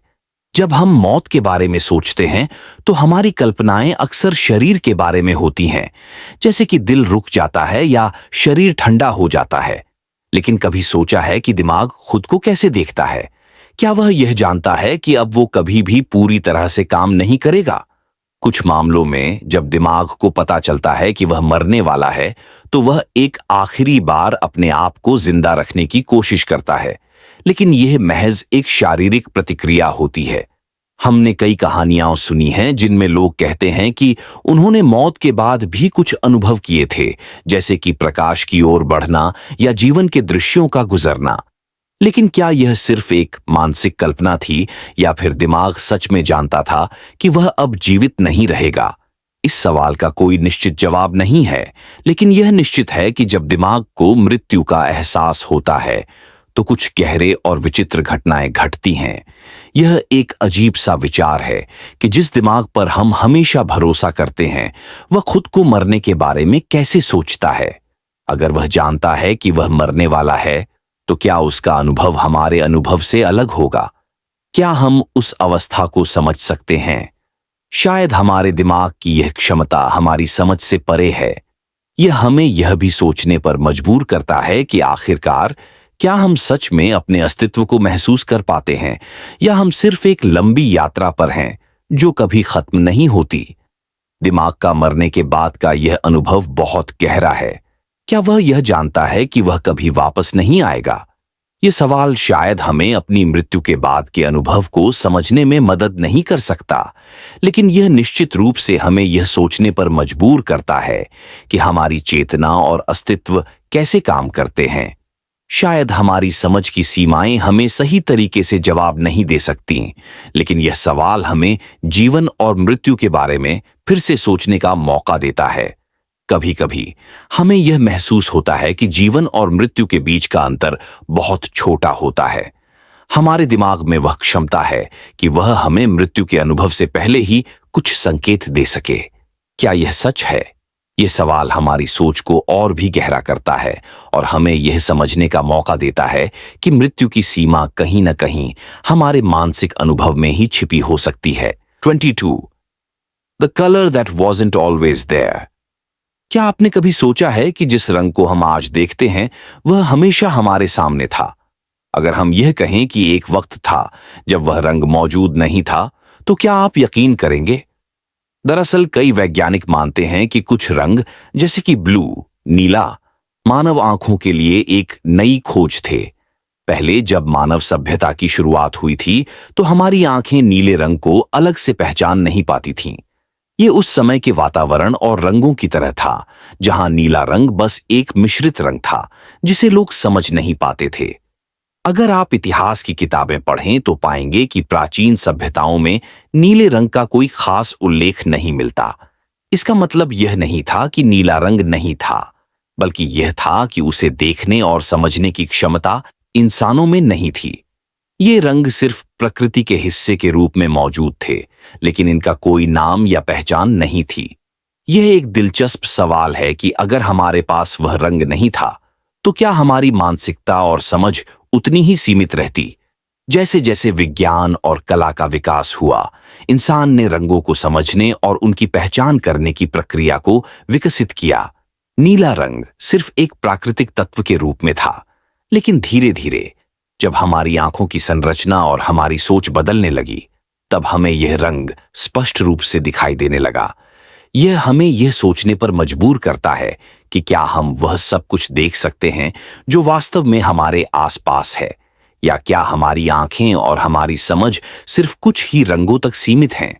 जब हम मौत के बारे में सोचते हैं तो हमारी कल्पनाएं अक्सर शरीर के बारे में होती हैं, जैसे कि दिल रुक जाता है या शरीर ठंडा हो जाता है। लेकिन कभी सोचा है कि दिमाग खुद को कैसे देखता है? क्या वह यह जानता है कि अब वो कभी भी पूरी तरह से काम नहीं करेगा? कुछ मामलों में जब दिमाग को पता चलता है कि वह मरने वाला है तो वह एक आखिरी बार अपने आप को जिंदा रखने की कोशिश करता है, लेकिन यह महज एक शारीरिक प्रतिक्रिया होती है। हमने कई कहानियां सुनी हैं जिनमें लोग कहते हैं कि उन्होंने मौत के बाद भी कुछ अनुभव किए थे, जैसे कि प्रकाश की ओर बढ़ना या जीवन के दृश्यों का गुजरना। लेकिन क्या यह सिर्फ एक मानसिक कल्पना थी या फिर दिमाग सच में जानता था कि वह अब जीवित नहीं रहेगा? इस सवाल का कोई निश्चित जवाब नहीं है, लेकिन यह निश्चित है कि जब दिमाग को मृत्यु का एहसास होता है तो कुछ गहरे और विचित्र घटनाएं घटती हैं। यह एक अजीब सा विचार है कि जिस दिमाग पर हम हमेशा भरोसा करते हैं, वह खुद को मरने के बारे में कैसे सोचता है। अगर वह जानता है कि वह मरने वाला है, तो क्या उसका अनुभव हमारे अनुभव से अलग होगा? क्या हम उस अवस्था को समझ सकते हैं? शायद हमारे दिमाग की यह क्षमता हमारी समझ से परे है। यह हमें यह भी सोचने पर मजबूर करता है कि आखिरकार क्या हम सच में अपने अस्तित्व को महसूस कर पाते हैं, या हम सिर्फ एक लंबी यात्रा पर हैं जो कभी खत्म नहीं होती। दिमाग का मरने के बाद का यह अनुभव बहुत गहरा है। क्या वह यह जानता है कि वह कभी वापस नहीं आएगा? यह सवाल शायद हमें अपनी मृत्यु के बाद के अनुभव को समझने में मदद नहीं कर सकता, लेकिन यह निश्चित रूप से हमें यह सोचने पर मजबूर करता है कि हमारी चेतना और अस्तित्व कैसे काम करते हैं। शायद हमारी समझ की सीमाएं हमें सही तरीके से जवाब नहीं दे सकती, लेकिन यह सवाल हमें जीवन और मृत्यु के बारे में फिर से सोचने का मौका देता है। कभी कभी हमें यह महसूस होता है कि जीवन और मृत्यु के बीच का अंतर बहुत छोटा होता है। हमारे दिमाग में वह क्षमता है कि वह हमें मृत्यु के अनुभव से पहले ही कुछ संकेत दे सके। क्या यह सच है? यह सवाल हमारी सोच को और भी गहरा करता है और हमें यह समझने का मौका देता है कि मृत्यु की सीमा कहीं न कहीं हमारे मानसिक अनुभव में ही छिपी हो सकती है। 22. The color that wasn't always there. क्या आपने कभी सोचा है कि जिस रंग को हम आज देखते हैं, वह हमेशा हमारे सामने था? अगर हम यह कहें कि एक वक्त था जब वह रंग मौजूद नहीं था, तो क्या आप यकीन करेंगे? दरअसल कई वैज्ञानिक मानते हैं कि कुछ रंग, जैसे कि ब्लू, नीला, मानव आंखों के लिए एक नई खोज थे। पहले जब मानव सभ्यता की शुरुआत हुई थी, तो हमारी आंखें नीले रंग को अलग से पहचान नहीं पाती थीं। ये उस समय के वातावरण और रंगों की तरह था, जहां नीला रंग बस एक मिश्रित रंग था जिसे लोग समझ नहीं पाते थे। अगर आप इतिहास की किताबें पढ़ें तो पाएंगे कि प्राचीन सभ्यताओं में नीले रंग का कोई खास उल्लेख नहीं मिलता। इसका मतलब यह नहीं था कि नीला रंग नहीं था, बल्कि यह था कि उसे देखने और समझने की क्षमता इंसानों में नहीं थी। ये रंग सिर्फ प्रकृति के हिस्से के रूप में मौजूद थे, लेकिन इनका कोई नाम या पहचान नहीं थी। यह एक दिलचस्प सवाल है कि अगर हमारे पास वह रंग नहीं था, तो क्या हमारी मानसिकता और समझ उतनी ही सीमित रहती? जैसे जैसे विज्ञान और कला का विकास हुआ, इंसान ने रंगों को समझने और उनकी पहचान करने की प्रक्रिया को विकसित किया। नीला रंग सिर्फ एक प्राकृतिक तत्व के रूप में था, लेकिन धीरे धीरे जब हमारी आंखों की संरचना और हमारी सोच बदलने लगी, तब हमें यह रंग स्पष्ट रूप से दिखाई देने लगा। यह हमें यह सोचने पर मजबूर करता है कि क्या हम वह सब कुछ देख सकते हैं जो वास्तव में हमारे आसपास है, या क्या हमारी आंखें और हमारी समझ सिर्फ कुछ ही रंगों तक सीमित हैं।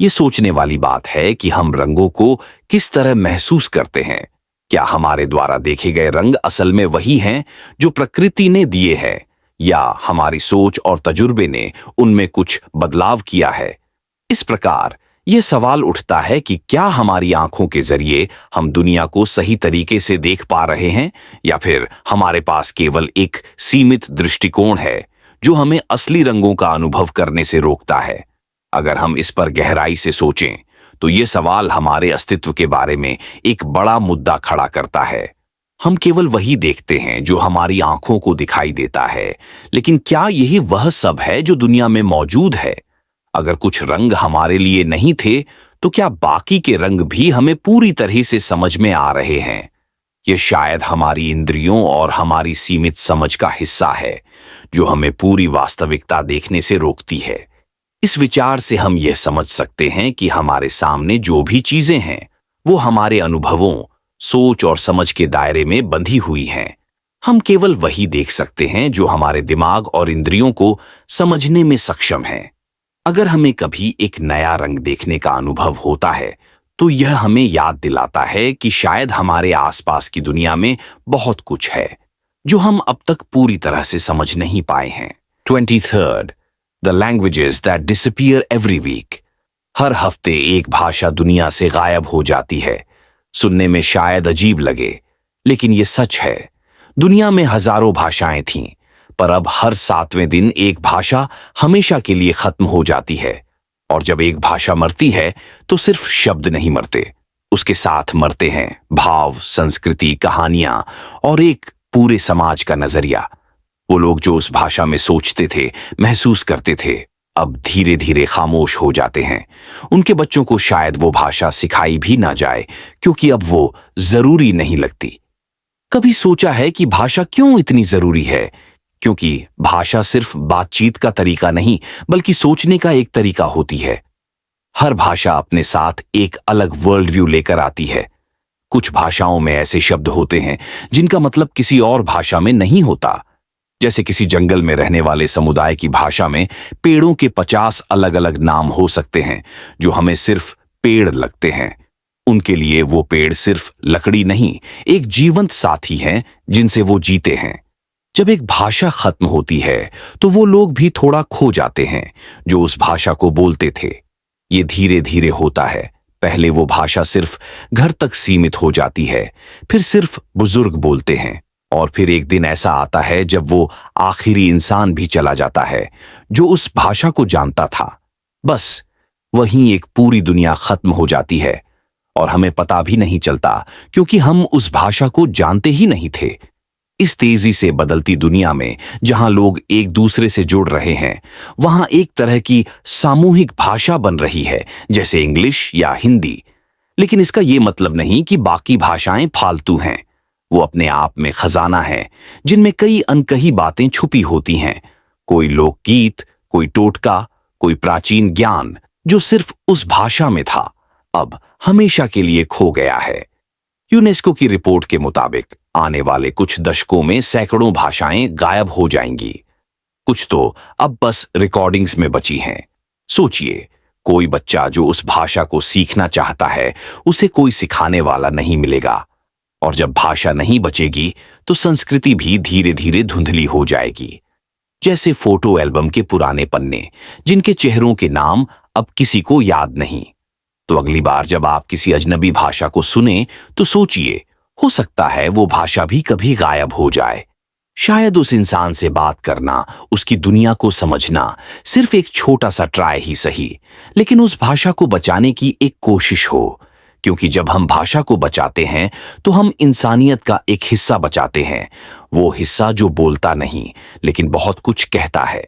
यह सोचने वाली बात है कि हम रंगों को किस तरह महसूस करते हैं। क्या हमारे द्वारा देखे गए रंग असल में वही हैं जो प्रकृति ने दिए हैं, या हमारी सोच और तजुर्बे ने उनमें कुछ बदलाव किया है? इस प्रकार यह सवाल उठता है कि क्या हमारी आंखों के जरिए हम दुनिया को सही तरीके से देख पा रहे हैं, या फिर हमारे पास केवल एक सीमित दृष्टिकोण है जो हमें असली रंगों का अनुभव करने से रोकता है। अगर हम इस पर गहराई से सोचें, तो यह सवाल हमारे अस्तित्व के बारे में एक बड़ा मुद्दा खड़ा करता है। हम केवल वही देखते हैं जो हमारी आंखों को दिखाई देता है, लेकिन क्या यही वह सब है जो दुनिया में मौजूद है? अगर कुछ रंग हमारे लिए नहीं थे, तो क्या बाकी के रंग भी हमें पूरी तरह से समझ में आ रहे हैं? यह शायद हमारी इंद्रियों और हमारी सीमित समझ का हिस्सा है, जो हमें पूरी वास्तविकता देखने से रोकती है। इस विचार से हम यह समझ सकते हैं कि हमारे सामने जो भी चीजें हैं, वो हमारे अनुभवों, सोच और समझ के दायरे में बंधी हुई हैं। हम केवल वही देख सकते हैं जो हमारे दिमाग और इंद्रियों को समझने में सक्षम है। अगर हमें कभी एक नया रंग देखने का अनुभव होता है, तो यह हमें याद दिलाता है कि शायद हमारे आसपास की दुनिया में बहुत कुछ है जो हम अब तक पूरी तरह से समझ नहीं पाए हैं। 23rd, The languages that disappear every week. हर हफ्ते एक भाषा दुनिया से गायब हो जाती है। सुनने में शायद अजीब लगे, लेकिन यह सच है। दुनिया में हजारों भाषाएं थीं, पर अब हर 7वें दिन एक भाषा हमेशा के लिए खत्म हो जाती है। और जब एक भाषा मरती है तो सिर्फ शब्द नहीं मरते, उसके साथ मरते हैं भाव, संस्कृति, कहानियां और एक पूरे समाज का नजरिया। वो लोग जो उस भाषा में सोचते थे, महसूस करते थे, अब धीरे धीरे खामोश हो जाते हैं। उनके बच्चों को शायद वो भाषा सिखाई भी ना जाए, क्योंकि अब वो जरूरी नहीं लगती। कभी सोचा है कि भाषा क्यों इतनी जरूरी है? क्योंकि भाषा सिर्फ बातचीत का तरीका नहीं, बल्कि सोचने का एक तरीका होती है। हर भाषा अपने साथ एक अलग वर्ल्ड व्यू लेकर आती है। कुछ भाषाओं में ऐसे शब्द होते हैं जिनका मतलब किसी और भाषा में नहीं होता। जैसे किसी जंगल में रहने वाले समुदाय की भाषा में पेड़ों के 50 अलग अलग नाम हो सकते हैं, जो हमें सिर्फ पेड़ लगते हैं। उनके लिए वो पेड़ सिर्फ लकड़ी नहीं, एक जीवंत साथी हैं जिनसे वो जीते हैं। जब एक भाषा खत्म होती है तो वो लोग भी थोड़ा खो जाते हैं जो उस भाषा को बोलते थे। ये धीरे धीरे होता है। पहले वो भाषा सिर्फ घर तक सीमित हो जाती है, फिर सिर्फ बुजुर्ग बोलते हैं, और फिर एक दिन ऐसा आता है जब वो आखिरी इंसान भी चला जाता है जो उस भाषा को जानता था। बस वहीं एक पूरी दुनिया खत्म हो जाती है और हमें पता भी नहीं चलता, क्योंकि हम उस भाषा को जानते ही नहीं थे। इस तेजी से बदलती दुनिया में जहां लोग एक दूसरे से जुड़ रहे हैं, वहां एक तरह की सामूहिक भाषा बन रही है, जैसे इंग्लिश या हिंदी। लेकिन इसका यह मतलब नहीं कि बाकी भाषाएं फालतू हैं। वो अपने आप में खजाना है, जिनमें कई अनकही बातें छुपी होती हैं। कोई लोकगीत, कोई टोटका, कोई प्राचीन ज्ञान जो सिर्फ उस भाषा में था, अब हमेशा के लिए खो गया है। यूनेस्को की रिपोर्ट के मुताबिक आने वाले कुछ दशकों में सैकड़ों भाषाएं गायब हो जाएंगी। कुछ तो अब बस रिकॉर्डिंग्स में बची हैं। सोचिए, कोई बच्चा जो उस भाषा को सीखना चाहता है, उसे कोई सिखाने वाला नहीं मिलेगा। और जब भाषा नहीं बचेगी तो संस्कृति भी धीरे धीरे धुंधली हो जाएगी। जैसे फोटो एल्बम के पुराने पन्ने, जिनके चेहरों के नाम अब किसी को याद नहीं। तो अगली बार जब आप किसी अजनबी भाषा को सुने तो सोचिए, हो सकता है वो भाषा भी कभी गायब हो जाए। शायद उस इंसान से बात करना, उसकी दुनिया को समझना सिर्फ एक छोटा सा ट्राई ही सही, लेकिन उस भाषा को बचाने की एक कोशिश हो। क्योंकि जब हम भाषा को बचाते हैं तो हम इंसानियत का एक हिस्सा बचाते हैं, वो हिस्सा जो बोलता नहीं लेकिन बहुत कुछ कहता है।